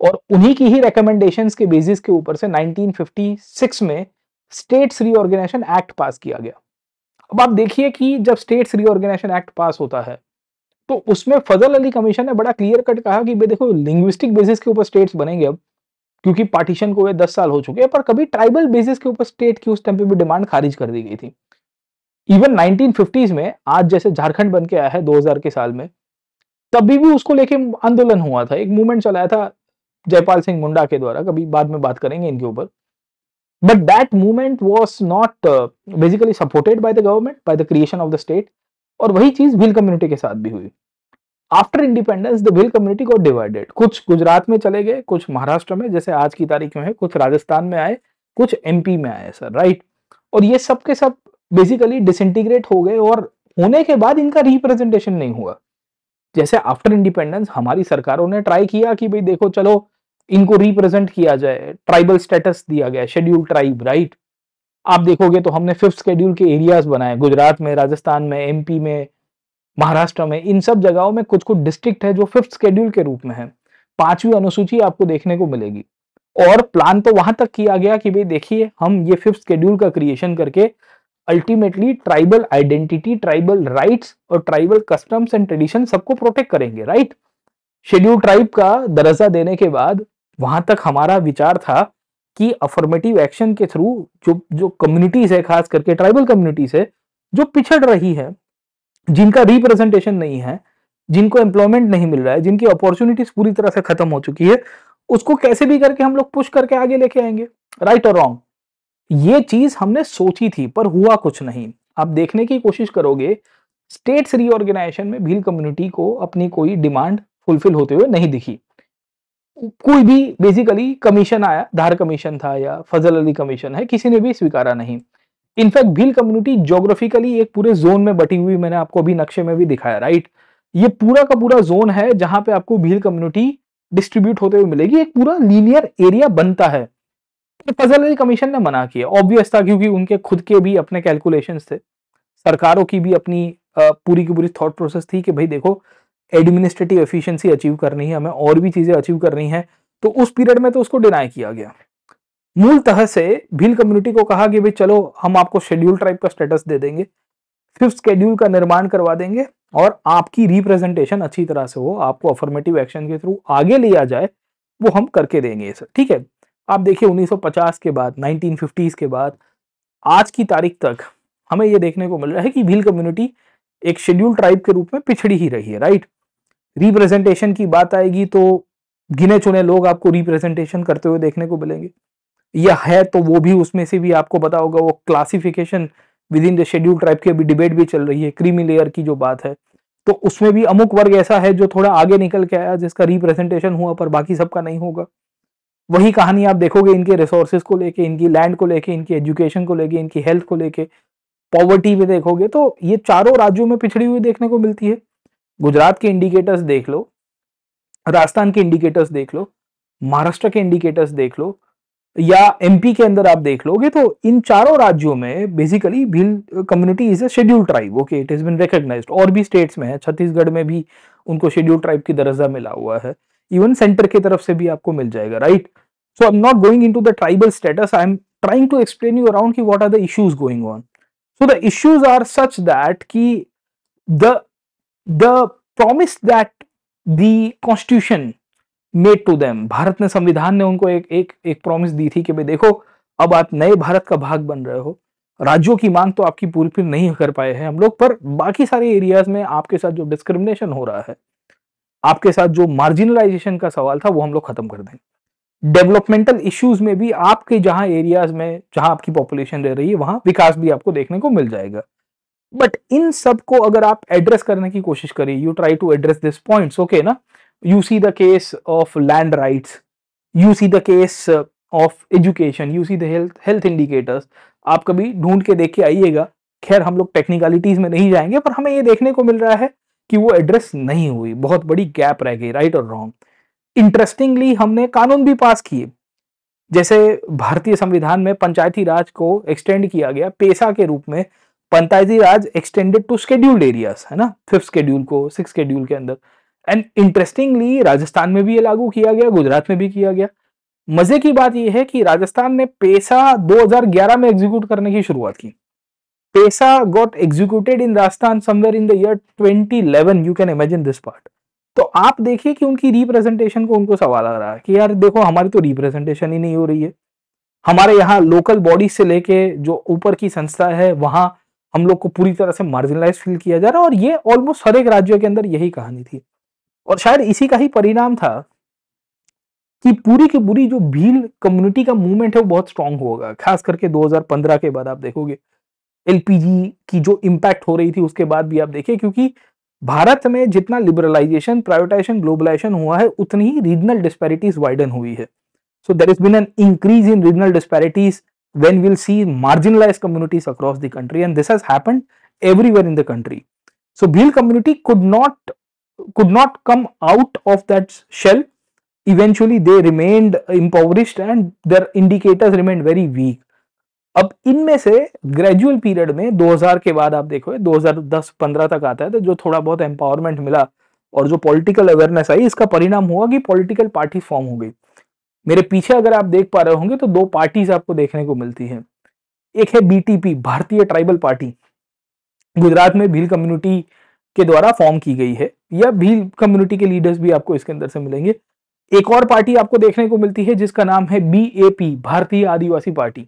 और उन्हीं की ही रिकमेंडेशंस के बेसिस के ऊपर से 1956 में स्टेट्स रीऑर्गेनाइजेशन एक्ट पास किया गया। अब आप देखिए कि जब स्टेट्स रीऑर्गेनाइजेशन एक्ट पास होता है तो उसमें फजल अली कमीशन ने बड़ा क्लियर कट कहा कि भाई देखो, लिंग्विस्टिक बेसिस के ऊपर स्टेट्स बनेंगे अब, क्योंकि पार्टीशन को हुए 10 साल हो चुके हैं, पर कभी ट्राइबल बेसिस के ऊपर स्टेट की उस टाइम पे भी डिमांड खारिज कर दी गई थी। इवन 1950s में आज जैसे झारखंड बन के आया है 2000 के साल में, तभी भी उसको लेके आंदोलन हुआ था, एक मूवमेंट चलाया था जयपाल सिंह मुंडा के द्वारा, कभी बाद में बात करेंगे इनके ऊपर। But that movement was not basically supported by the government, by the creation of the state. और वही चीज भील कम्युनिटी के साथ भी हुई। After independence the Bhil community got divided, कुछ गुजरात में चले गए, कुछ महाराष्ट्र में जैसे आज की तारीख में है, कुछ राजस्थान में आए, कुछ एमपी में आए सर, राइट। और ये सब के सब बेसिकली डिसइंटीग्रेट हो गए, और होने के बाद इनका रिप्रेजेंटेशन नहीं हुआ। जैसे आफ्टर इंडिपेंडेंस हमारी सरकारों ने ट्राई किया कि भाई देखो चलो इनको रिप्रेजेंट किया जाए, ट्राइबल स्टेटस दिया गया, शेड्यूल ट्राइब, राइट। आप देखोगे तो हमने 5th शेड्यूल के एरियाज बनाए गुजरात में, राजस्थान में, एमपी में, महाराष्ट्र में। इन सब जगहों में कुछ कुछ डिस्ट्रिक्ट है जो 5th शेड्यूल के रूप में है, 5वीं अनुसूची आपको देखने को मिलेगी। और प्लान तो वहां तक किया गया कि भाई देखिए हम ये 5th शेड्यूल का क्रिएशन करके ultimately tribal identity, tribal rights और ट्राइबल कस्टम्स एंड ट्रेडिशन सबको प्रोटेक्ट करेंगे, राइट। शेड्यूल ट्राइब का दर्जा देने के बाद वहां तक हमारा विचार था कि अफर्मेटिव एक्शन के थ्रू जो जो कम्युनिटीज है, खास करके ट्राइबल कम्युनिटीज है जो पिछड़ रही है, जिनका रिप्रेजेंटेशन नहीं है, जिनको एम्प्लॉयमेंट नहीं मिल रहा है, जिनकी अपॉर्चुनिटीज पूरी तरह से खत्म हो चुकी है, उसको कैसे भी करके हम लोग पुश करके आगे लेके आएंगे, राइट और रॉन्ग। ये चीज हमने सोची थी पर हुआ कुछ नहीं। आप देखने की कोशिश करोगे स्टेट्स रीऑर्गेनाइजेशन में भील कम्युनिटी को अपनी कोई डिमांड फुलफिल होते हुए नहीं दिखी। कोई भी बेसिकली कमीशन आया, धार कमीशन था या फजल अली कमीशन है, किसी ने भी स्वीकारा नहीं। इनफैक्ट भील कम्युनिटी ज्योग्राफिकली एक पूरे जोन में बटी हुई, मैंने आपको अभी नक्शे में भी दिखाया, राइट। ये पूरा का पूरा जोन है जहां पे आपको भील कम्युनिटी डिस्ट्रीब्यूट होते हुए मिलेगी, एक पूरा लीनियर एरिया बनता है। तो फजल अली कमीशन ने मना किया, ऑब्वियस था, क्योंकि उनके खुद के भी अपने कैलकुलेशंस थे, सरकारों की भी अपनी पूरी की पूरी थॉट प्रोसेस थी कि भाई देखो एडमिनिस्ट्रेटिव एफिशिएंसी अचीव करनी है हमें, और भी चीजें अचीव करनी है। तो उस पीरियड में तो उसको डिनाई किया गया। मूलतः से भील कम्युनिटी को कहा कि भाई चलो हम आपको शेड्यूल ट्राइब का स्टेटस दे देंगे, 5th शेड्यूल का निर्माण करवा देंगे, और आपकी रिप्रेजेंटेशन अच्छी तरह से हो, आपको अफर्मेटिव एक्शन के थ्रू आगे लिया जाए, वो हम करके देंगे सर, ठीक है। आप देखिए 1950 के बाद, 1950s के बाद आज की तारीख तक हमें यह देखने को मिल रहा है कि भील कम्युनिटी एक शेड्यूल ट्राइब के रूप में पिछड़ी ही रही है, राइट। रिप्रेजेंटेशन की बात आएगी तो गिने चुने लोग आपको रिप्रेजेंटेशन करते हुए देखने को मिलेंगे, या है तो वो भी, उसमें से भी आपको पता होगा वो classification with in the schedule tribe की अभी डिबेट भी चल रही है, क्रीमी लेयर की जो बात है, तो उसमें भी अमुक वर्ग ऐसा है जो थोड़ा आगे निकल के आया, जिसका रिप्रेजेंटेशन हुआ पर बाकी सबका नहीं होगा। वही कहानी आप देखोगे इनके रिसोर्सेज को लेके, इनकी लैंड को लेके, इनकी एजुकेशन को लेके, इनकी हेल्थ को लेके, पॉवर्टी में देखोगे तो ये चारों राज्यों में पिछड़ी हुई देखने को मिलती है। गुजरात के इंडिकेटर्स देख लो, राजस्थान के इंडिकेटर्स देख लो, महाराष्ट्र के इंडिकेटर्स देख लो, या एमपी के अंदर आप देख लोगे तो इन चारों राज्यों में basically Bhil community is a schedule tribe, okay, it is been recognised. और भी स्टेट्स में है, छत्तीसगढ़ में भी उनको शेड्यूल ट्राइब की दर्जा मिला हुआ है, इवन सेंटर की तरफ से भी आपको मिल जाएगा, right. So I am not going into the tribal status, I am trying to explain you around कि what are the issues going on. So the issues are such that कि the promise that the constitution made to them, Bharat ने, संविधान ने उनको एक promise दी थी कि भाई देखो अब आप नए भारत का भाग बन रहे हो, राज्यों की मांग तो आपकी पूरी फिर नहीं कर पाए हैं हम लोग, पर बाकी सारे एरियाज में आपके साथ जो डिस्क्रिमिनेशन हो रहा है, आपके साथ जो मार्जिनलाइजेशन का सवाल था, वो हम लोग खत्म कर देंगे। डेवलपमेंटल इश्यूज में भी आपके जहां एरियाज में जहां आपकी पॉपुलेशन रह रही है वहां विकास भी आपको देखने को मिल जाएगा। बट इन सब को अगर आप एड्रेस करने की कोशिश करिए, you try to address this points, okay ना, you see the case of land rights, you see the case of education, you see the health health indicators, आप कभी ढूंढ के देख के आइएगा। खैर हम लोग टेक्निकलिटीज में नहीं जाएंगे, पर हमें ये देखने को मिल रहा है कि वो एड्रेस नहीं हुई, बहुत बड़ी गैप रह गई, राइट और रॉन्ग। इंटरेस्टिंगली हमने कानून भी पास किए, जैसे भारतीय संविधान में पंचायती राज को एक्सटेंड किया गया पेशा के रूप में, पंचायती राज एक्सटेंडेड टू शेड्यूल्ड एरियाज, है ना, 5th शेड्यूल को 6th शेड्यूल के अंदर। एंड इंटरेस्टिंगली राजस्थान में भी ये लागू किया गया, गुजरात में भी किया गया। मजे की बात यह है कि राजस्थान ने पेशा 2011 में एग्जीक्यूट करने की शुरुआत की। पेशा got executed in Rajasthan somewhere in the year 2011, you can imagine this part. तो आप देखिए कि उनकी रिप्रेजेंटेशन को उनको सवाल आ रहा है कि यार देखो हमारी तो रिप्रेजेंटेशन ही नहीं हो रही है, हमारे यहाँ लोकल बॉडी से लेके जो ऊपर की संस्था है वहां हम लोग को पूरी तरह से मार्जिनलाइज फील किया जा रहा है। और ये ऑलमोस्ट हर एक राज्य के अंदर यही कहानी थी, और शायद इसी का ही परिणाम था कि पूरी की पूरी जो भील कम्युनिटी का मूवमेंट है वो बहुत स्ट्रांग होगा। खास करके 2015 के बाद आप देखोगे एलपीजी की जो इंपैक्ट हो रही थी उसके बाद भी आप देखिए, क्योंकि भारत में जितना लिबरलाइजेशन, प्राइवेटाइजेशन, ग्लोबलाइजेशन हुआ है उतनी ही रीजनल डिस्पैरिटीज वाइडन हुई है। So there has been an increase in regional disparities when we'll see marginalized communities across the country, and this has happened everywhere in the country. So Bhil community could not come out of that shell. Eventually they remained impoverished and their indicators remained very weak. अब इनमें से gradual period में 2000 के बाद आप देखो 2010-15 तक आता है, तो जो थोड़ा बहुत एम्पावरमेंट मिला और जो पॉलिटिकल अवेयरनेस आई, इसका परिणाम हुआ कि पॉलिटिकल पार्टी फॉर्म हो गई। मेरे पीछे अगर आप देख पा रहे होंगे तो दो पार्टीज आपको देखने को मिलती हैं। एक है बीटीपी, भारतीय ट्राइबल पार्टी, गुजरात में भील कम्युनिटी के द्वारा फॉर्म की गई है, या भील कम्युनिटी के लीडर्स भी आपको इसके अंदर से मिलेंगे। एक और पार्टी आपको देखने को मिलती है जिसका नाम है बीएपी, भारतीय आदिवासी पार्टी।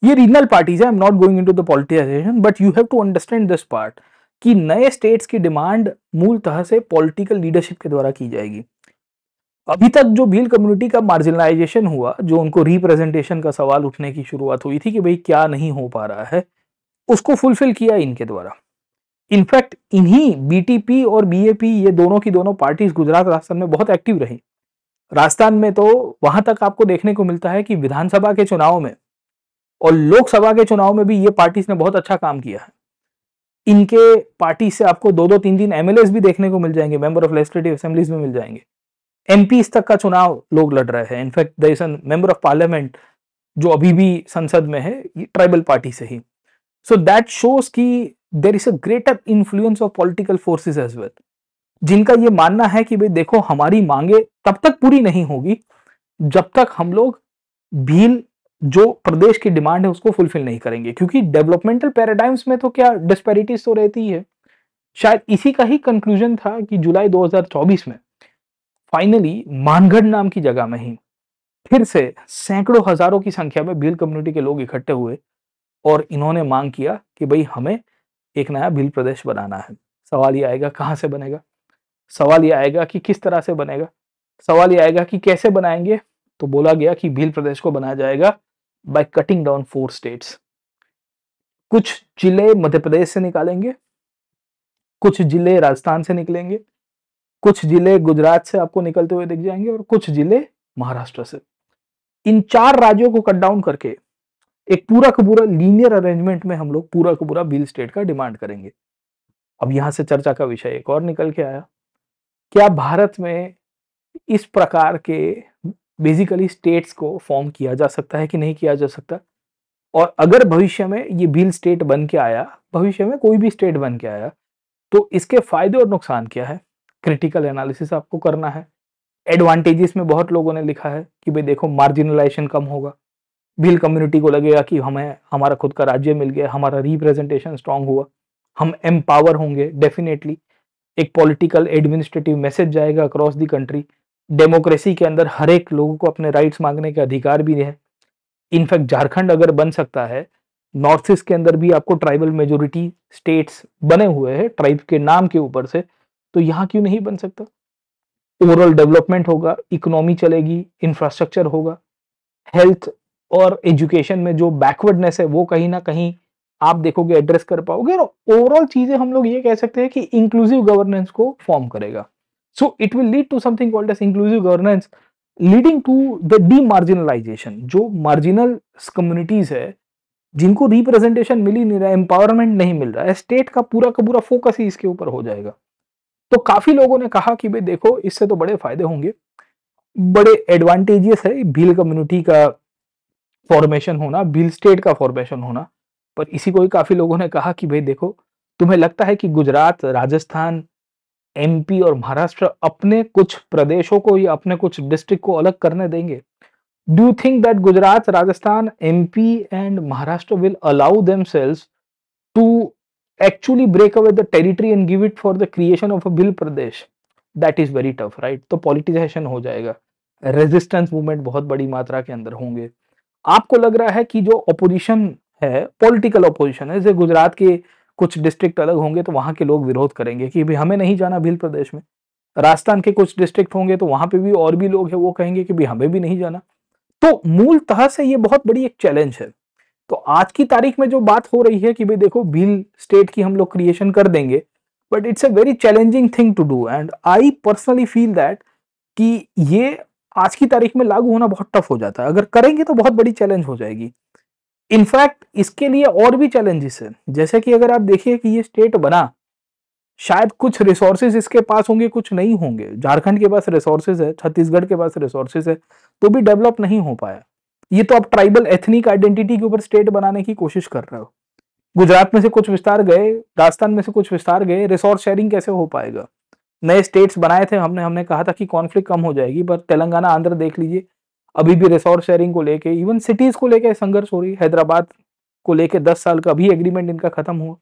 ये रीजनल पार्टीज है, I am not going into the politicisation, but you have to understand this part कि नए स्टेट्स की डिमांड मूलतः से पॉलिटिकल लीडरशिप के द्वारा की जाएगी। अभी तक जो भील कम्युनिटी का मार्जिनलाइजेशन हुआ, जो उनको रिप्रेजेंटेशन का सवाल उठने की शुरुआत हुई थी कि भाई क्या नहीं हो पा रहा है, उसको फुलफिल किया इनके द्वारा। इनफैक्ट इन्हीं बीटीपी और बीएपी, ये दोनों की दोनों पार्टीज गुजरात राजस्थान में बहुत एक्टिव रही। राजस्थान में तो वहां तक आपको देखने को मिलता है कि विधानसभा के चुनाव में और लोकसभा के चुनाव में भी ये पार्टीज ने बहुत अच्छा काम किया है। इनके पार्टी से आपको 2-2, 3-3 एमएलएस भी देखने को मिल जाएंगे, मेंबर ऑफ लेजिस्लेटिव असेंबलीज में मिल जाएंगे। एमपी तक का चुनाव लोग लड़ रहे हैं। In fact there is a member of parliament जो अभी भी संसद में है, ये ट्राइबल पार्टी से ही। सो दैट शोज कि there is a greater influence of political forces as well, जिनका ये मानना है कि भाई देखो हमारी मांगे तब तक पूरी नहीं होगी जब तक हम लोग भील जो प्रदेश की डिमांड है उसको फुलफिल नहीं करेंगे, क्योंकि डेवलपमेंटल पैराडाइम्स में तो क्या डिस्पैरिटीज तो रहती है। शायद इसी का ही कंक्लूजन था कि जुलाई 2024 में फाइनली मानगढ़ नाम की जगह में ही फिर से सैकड़ों हजारों की संख्या में भील कम्युनिटी के लोग इकट्ठे हुए और इन्होंने मांग किया कि भाई हमें एक नया भील प्रदेश बनाना है। सवाल ये आएगा कहां से बनेगा, सवाल ये आएगा कि किस तरह से बनेगा, सवाल ये आएगा कि कैसे बनाएंगे। तो बोला गया कि भील प्रदेश को बनाया जाएगा बाय कटिंग डाउन 4 स्टेट्स। कुछ जिले मध्य प्रदेश से निकालेंगे, कुछ जिले राजस्थान से निकलेंगे, कुछ जिले गुजरात से आपको निकलते हुए दिख जाएंगे और कुछ जिले महाराष्ट्र से। इन 4 राज्यों को कट डाउन करके एक पूरा का पूरा लीनियर अरेंजमेंट में हम लोग पूरा का पूरा भील स्टेट का डिमांड करेंगे। अब यहां से चर्चा का विषय एक और निकल के आया, क्या भारत में इस प्रकार के बेसिकली स्टेट्स को फॉर्म किया जा सकता है कि नहीं किया जा सकता, और अगर भविष्य में ये भील स्टेट बन के आया, भविष्य में कोई भी स्टेट बन के आया, तो इसके फायदे और नुकसान क्या है, क्रिटिकल एनालिसिस आपको करना है। एडवांटेजेस में बहुत लोगों ने लिखा है कि भाई देखो मार्जिनलाइजेशन कम होगा, भील कम्युनिटी को लगेगा कि हमें हमारा खुद का राज्य मिल गया, हमारा रिप्रेजेंटेशन स्ट्रांग हुआ, हम एम्पावर होंगे डेफिनेटली, एक पॉलिटिकल एडमिनिस्ट्रेटिव मैसेज जाएगा अक्रॉस द कंट्री। डेमोक्रेसी के अंदर हर एक लोगों को अपने राइट्स मांगने के अधिकार भी है। इनफैक्ट झारखंड अगर बन सकता है, नॉर्थ ईस्ट के अंदर भी आपको ट्राइबल मेजोरिटी स्टेट्स बने हुए हैं ट्राइब के नाम के ऊपर से, तो यहाँ क्यों नहीं बन सकता। ओवरऑल डेवलपमेंट होगा, इकोनॉमी चलेगी, इंफ्रास्ट्रक्चर होगा, हेल्थ और एजुकेशन में जो बैकवर्डनेस है वो कहीं ना कहीं आप देखोगे एड्रेस कर पाओगे, और ओवरऑल चीजें हम लोग ये कह सकते हैं कि इंक्लूसिव गवर्नेंस को फॉर्म करेगा। So it will lead to something called as inclusive governance, leading to the demarginalisation. जो मार्जिनल कम्युनिटीज है, जिनको रिप्रेजेंटेशन मिल ही नहीं रहा है, एम्पावरमेंट नहीं मिल रहा है, स्टेट का पूरा फोकस ही इसके ऊपर हो जाएगा। तो काफी लोगों ने कहा कि भाई देखो, इससे तो बड़े फायदे होंगे, बड़े एडवांटेजेस है भील कम्युनिटी का फॉर्मेशन होना, भील स्टेट का फॉर्मेशन होना। पर इसी को ही काफी लोगों ने कहा कि भाई देखो, तुम्हें लगता है कि गुजरात, राजस्थान, एमपी और महाराष्ट्र अपने कुछ प्रदेशों को या अपने कुछ डिस्ट्रिक्ट को अलग करने देंगे? Do you think that Gujarat, Rajasthan, MP and Maharashtra will allow themselves to actually break away the territory and give it for the creation of a Bhil Pradesh? That is very tough, right? तो politicization हो जाएगा, resistance movement बहुत बड़ी मात्रा के अंदर होंगे। आपको लग रहा है कि जो ऑपोजिशन है, पॉलिटिकल ऑपोजिशन है, जैसे गुजरात के कुछ डिस्ट्रिक्ट अलग होंगे तो वहां के लोग विरोध करेंगे कि भाई हमें नहीं जाना भील प्रदेश में। राजस्थान के कुछ डिस्ट्रिक्ट होंगे तो वहां पे भी और भी लोग हैं, वो कहेंगे कि भाई हमें भी नहीं जाना। तो मूलतः से ये बहुत बड़ी एक चैलेंज है। तो आज की तारीख में जो बात हो रही है कि भाई देखो, भील स्टेट की हम लोग क्रिएशन कर देंगे, but it's a very challenging thing to do, and I personally feel that कि ये आज की तारीख में लागू होना बहुत टफ हो जाता है। अगर करेंगे तो बहुत बड़ी चैलेंज हो जाएगी। इनफैक्ट इसके लिए और भी चैलेंजेस है, जैसे कि अगर आप देखिए कि ये स्टेट बना, शायद कुछ रिसोर्सेज इसके पास होंगे, कुछ नहीं होंगे। झारखंड के पास रिसोर्सेज है, छत्तीसगढ़ के पास रिसोर्सेज है, तो भी डेवलप नहीं हो पाया। ये तो आप ट्राइबल एथनिक आइडेंटिटी के ऊपर स्टेट बनाने की कोशिश कर रहे हो। गुजरात में से कुछ विस्तार गए, राजस्थान में से कुछ विस्तार गए, रिसोर्स शेयरिंग कैसे हो पाएगा? नए स्टेट्स बनाए थे हमने हमने कहा था कि कॉन्फ्लिक्ट कम हो जाएगी, पर तेलंगाना, आंध्र देख लीजिए, अभी भी रिसोर्स शेयरिंग को लेके, इवन सिटीज को लेके संघर्ष हो रही है। हैदराबाद को लेके 10 साल का अभी एग्रीमेंट इनका खत्म हुआ।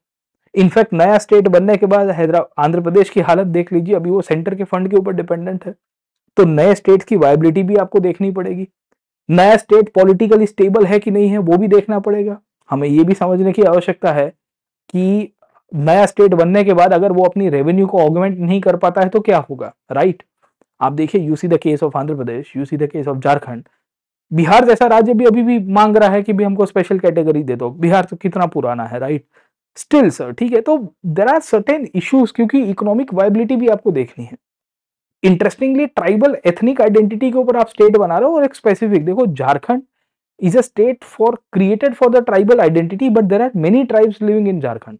इनफैक्ट नया स्टेट बनने के बाद आंध्र प्रदेश की हालत देख लीजिए, अभी वो सेंटर के फंड के ऊपर डिपेंडेंट है। तो नए स्टेट की वायबिलिटी भी आपको देखनी पड़ेगी। नया स्टेट पॉलिटिकली स्टेबल है कि नहीं है, वो भी देखना पड़ेगा। हमें ये भी समझने की आवश्यकता है कि नया स्टेट बनने के बाद अगर वो अपनी रेवेन्यू को ऑगमेंट नहीं कर पाता है तो क्या होगा, राइट? आप देखिए, you see the case of Andhra Pradesh, you see the case of Jharkhand. Bihar जैसा राज्य भी अभी भी मांग रहा है कि भी हमको स्पेशल कैटेगरी दे दो। बिहार तो कितना पुराना है, राइट? स्टिल सर, ठीक है। तो देर आर सर्टेन इश्यूज, क्योंकि इकोनॉमिक वायबिलिटी भी आपको देखनी है। इंटरेस्टिंगली ट्राइबल एथनिक आइडेंटिटी के ऊपर आप स्टेट बना रहे हो, और एक स्पेसिफिक देखो, Jharkhand is a state for created for the tribal identity, but there are many tribes living in Jharkhand.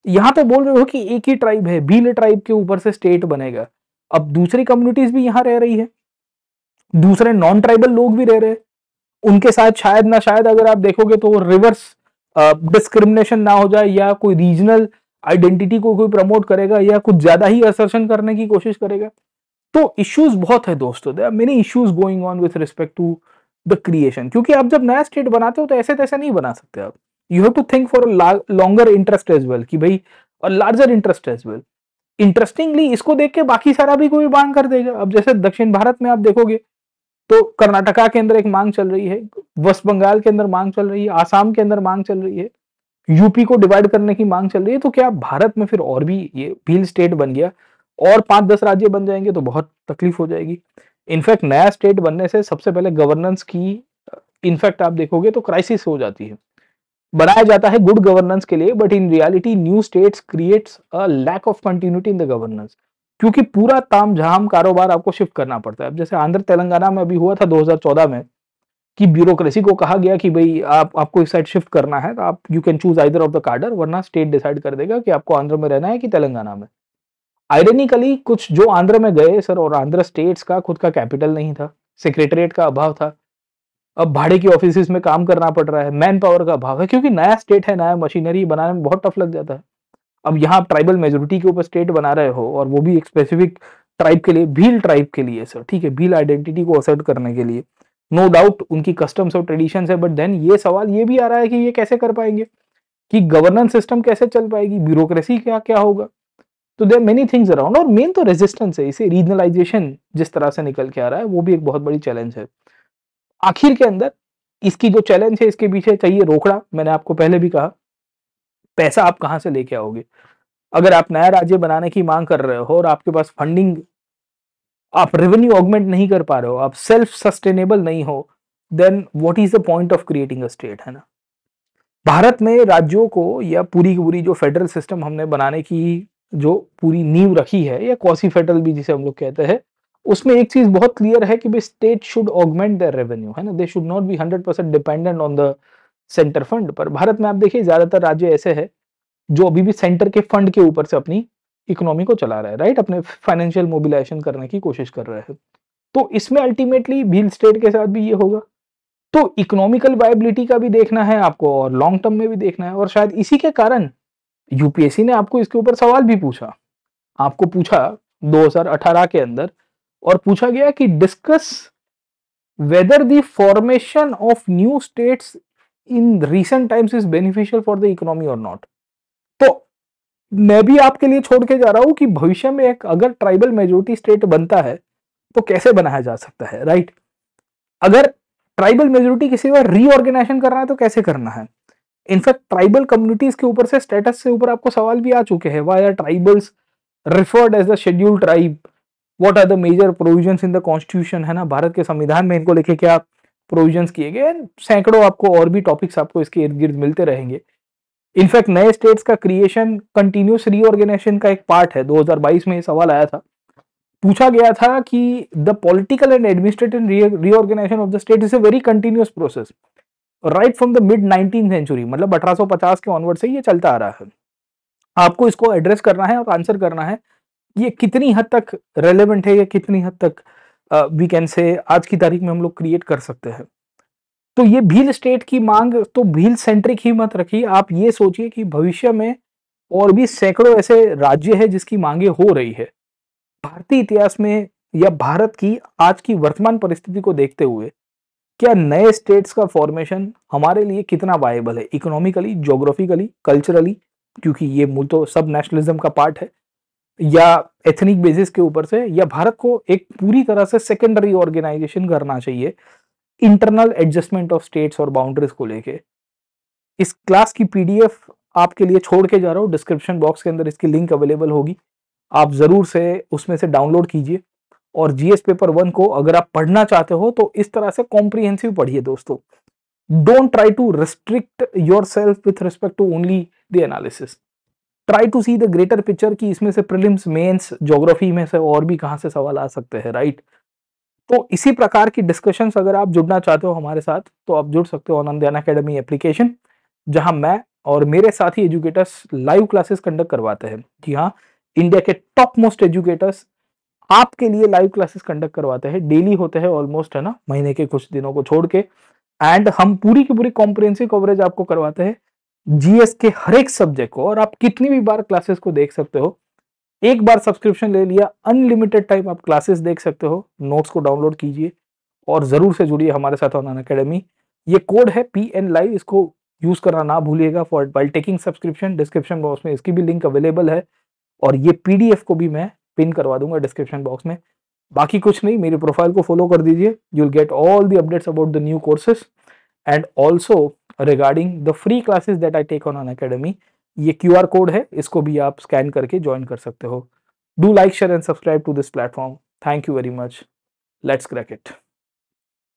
यहाँ पे बोल रहे हो कि एक ही ट्राइब है, भील ट्राइब के ऊपर से स्टेट बनेगा। अब दूसरी कम्युनिटीज भी यहाँ रह रही है, दूसरे नॉन ट्राइबल लोग भी रह रहे हैं, उनके साथ शायद ना शायद अगर आप देखोगे तो रिवर्स डिस्क्रिमिनेशन ना हो जाए, या कोई रीजनल आइडेंटिटी को कोई प्रमोट करेगा या कुछ ज्यादा ही असर्शन करने की कोशिश करेगा। तो इश्यूज बहुत है दोस्तों, there are many issues going on with respect to the creation. क्योंकि आप जब नया स्टेट बनाते हो तो ऐसे तैसे नहीं बना सकते आप। You have to think for longer interest as well, कि भाई larger interest as well. Interestingly इसको देख के बाकी सारा भी कोई मांग कर देगा। अब जैसे दक्षिण भारत में आप देखोगे तो कर्नाटका के अंदर एक मांग चल रही है, वेस्ट बंगाल के अंदर मांग चल रही है, आसाम के अंदर मांग चल रही है, यूपी को डिवाइड करने की मांग चल रही है। तो क्या भारत में फिर और भी ये भील स्टेट बन गया और 5-10 राज्य बन जाएंगे तो बहुत तकलीफ हो जाएगी। इनफैक्ट नया स्टेट बनने से सबसे पहले गवर्नेंस की इनफैक्ट आप देखोगे तो क्राइसिस हो जाती है। बनाया जाता है गुड गवर्नेंस के लिए, but in reality new states creates a lack of continuity in the governance, क्योंकि पूरा ताम झाम कारोबार आपको शिफ्ट करना पड़ता है। अब जैसे आंध्र तेलंगाना में अभी हुआ था 2014 में, कि ब्यूरोक्रेसी को कहा गया कि भाई आपको इस साइड शिफ्ट करना है तो आप you can choose either of the कार्डर, वरना स्टेट डिसाइड कर देगा कि आपको आंध्र में रहना है कि तेलंगाना में। आयरनिकली कुछ जो आंध्र में गए सर, और आंध्र स्टेट्स का खुद का कैपिटल नहीं था, सेक्रेटरीट का अभाव था, अब भाड़े की ऑफिस में काम करना पड़ रहा है, मैन पावर का अभाव है, क्योंकि नया स्टेट है, नया मशीनरी बनाने में बहुत टफ लग जाता है। अब यहाँ आप ट्राइबल मेजोरिटी के ऊपर स्टेट बना रहे हो, और वो भी एक स्पेसिफिक ट्राइब के लिए, भील ट्राइब के लिए सर, ठीक है, भील आइडेंटिटी को असर्ट करने के लिए। नो डाउट उनकी कस्टम्स और ट्रेडिशन है, बट देन ये सवाल ये भी आ रहा है कि ये कैसे कर पाएंगे, कि गवर्नेंस सिस्टम कैसे चल पाएगी, ब्यूरोक्रेसी क्या क्या होगा। तो देयर मेनी थिंग्स अराउंड, और मेन तो रेजिस्टेंस है, इसे रीजनलाइजेशन जिस तरह से निकल के आ रहा है वो भी एक बहुत बड़ी चैलेंज है। आखिर के अंदर इसकी जो चैलेंज है, इसके पीछे चाहिए रोकड़ा। मैंने आपको पहले भी कहा, पैसा आप कहां से लेके आओगे? अगर आप नया राज्य बनाने की मांग कर रहे हो और आपके पास फंडिंग, आप रेवेन्यू ऑगमेंट नहीं कर पा रहे हो, आप सेल्फ सस्टेनेबल नहीं हो, then what is the point of creating a state, है ना? भारत में राज्यों को या पूरी की पूरी जो फेडरल सिस्टम हमने बनाने की जो पूरी नींव रखी है, या क्वासी फेडरल भी जिसे हम लोग कहते हैं, उसमें एक चीज बहुत क्लियर है कि state should augment their revenue, है ना, they should not be 100% dependent on the centre fund. पर भारत में आप देखिए ज्यादातर राज्य ऐसे हैं जो अभी भी सेंटर के फंड के ऊपर से अपनी इकोनॉमी को चला रहा है, राइट, अपने फाइनेंशियल मोबिलाइजेशन करने की कोशिश कर रहे हैं। तो इसमें अल्टीमेटली व्हील स्टेट के साथ भी ये होगा। तो इकोनॉमिकल वायबिलिटी का भी देखना है आपको और लॉन्ग टर्म में भी देखना है, और शायद इसी के कारण यूपीएससी ने आपको इसके ऊपर सवाल भी पूछा। आपको पूछा 2018 के अंदर, और पूछा गया कि discuss whether the formation of new states in recent times is beneficial for the economy और नॉट। तो मैं भी आपके लिए छोड़ के जा रहा हूं कि भविष्य में एक अगर ट्राइबल मेजोरिटी स्टेट बनता है तो कैसे बनाया जा सकता है, राइट। अगर ट्राइबल मेजोरिटी किसी का रीऑर्गेनाइजेशन करना है तो कैसे करना है। इनफैक्ट ट्राइबल कम्युनिटीज के ऊपर से स्टेटस से ऊपर आपको सवाल भी आ चुके हैं, why are tribals referred as the scheduled tribe, what are the major provisions in the constitution, है ना, भारत के संविधान में इनको लेके क्या प्रोविजंस किए गए। सैकड़ों आपको और भी टॉपिक्स आपको इसके इर्द गिर्द मिलते रहेंगे। इनफैक्ट नए स्टेट्स का क्रिएशन कंटिन्यूस रीऑर्गेनाइजेशन का एक पार्ट है। 2022 में ये सवाल आया था, पूछा गया था कि the political and administrative reorganisation of the state is a very continuous process right from the mid 19th century, मतलब 1850 के ऑनवर्ड से ये चलता आ रहा है। आपको इसको एड्रेस करना है और आंसर करना है ये कितनी हद तक रेलेवेंट है, या कितनी हद तक वी कैन से आज की तारीख में हम लोग क्रिएट कर सकते हैं। तो ये भील स्टेट की मांग तो भील सेंट्रिक ही मत रखिए, आप ये सोचिए कि भविष्य में और भी सैकड़ों ऐसे राज्य है जिसकी मांगे हो रही है। भारतीय इतिहास में या भारत की आज की वर्तमान परिस्थिति को देखते हुए क्या नए स्टेट्स का फॉर्मेशन हमारे लिए कितना वायबल है, इकोनॉमिकली, ज्योग्राफिकली, कल्चरली, क्योंकि ये मूल तो सब नेशनलिज्म का पार्ट है, या एथनिक बेसिस के ऊपर से, या भारत को एक पूरी तरह से सेकेंडरी ऑर्गेनाइजेशन करना चाहिए इंटरनल एडजस्टमेंट ऑफ स्टेट्स और बाउंड्रीज को लेके। इस क्लास की पीडीएफ आपके लिए छोड़ के जा रहा हूँ, डिस्क्रिप्शन बॉक्स के अंदर इसकी लिंक अवेलेबल होगी, आप जरूर से उसमें से डाउनलोड कीजिए। और जीएस पेपर 1 को अगर आप पढ़ना चाहते हो तो इस तरह से कॉम्प्रिहेंसिव पढ़िए दोस्तों। Don't try to restrict yourself with respect to only the analysis, try to see the greater picture कि इसमें से प्रीलिम्स, मेंस, ज्योग्राफी में से और भी कहां से सवाल आ सकते हैं, राइट। तो इसी प्रकार की डिस्कशंस अगर आप जुड़ना चाहते हो हमारे साथ तो आप जुड़ सकते हो आनंद ज्ञान अकेडमी एप्लीकेशन, जहां मैं और मेरे साथी एजुकेटर्स लाइव क्लासेस कंडक्ट करवाते हैं। जी हाँ, इंडिया के टॉप मोस्ट एजुकेटर्स आपके लिए लाइव क्लासेस कंडक्ट करवाते हैं, डेली होते हैं ऑलमोस्ट, है ना, महीने के कुछ दिनों को छोड़ के। एंड हम पूरी की पूरी कॉम्प्रिहेंसिव कवरेज आपको करवाते हैं जीएस के हर एक सब्जेक्ट को, और आप कितनी भी बार क्लासेस को देख सकते हो। एक बार सब्सक्रिप्शन ले लिया, अनलिमिटेड टाइम आप क्लासेस देख सकते हो। नोट्स को डाउनलोड कीजिए और जरूर से जुड़िए हमारे साथ ऑन अकेडमी। ये कोड है PN लाइव, इसको यूज करना ना भूलिएगा for while taking subscription. Description box में इसकी भी लिंक अवेलेबल है, और ये पीडीएफ को भी मैं पिन करवा दूंगा डिस्क्रिप्शन बॉक्स में। बाकी कुछ नहीं, मेरी प्रोफाइल को फॉलो कर दीजिए, you will get all the updates about the new courses and also regarding the free classes that I take on academy. ये QR कोड है, इसको भी आप स्कैन करके ज्वाइन कर सकते हो। Do like, share and subscribe to this platform. Thank you very much, let's crack it.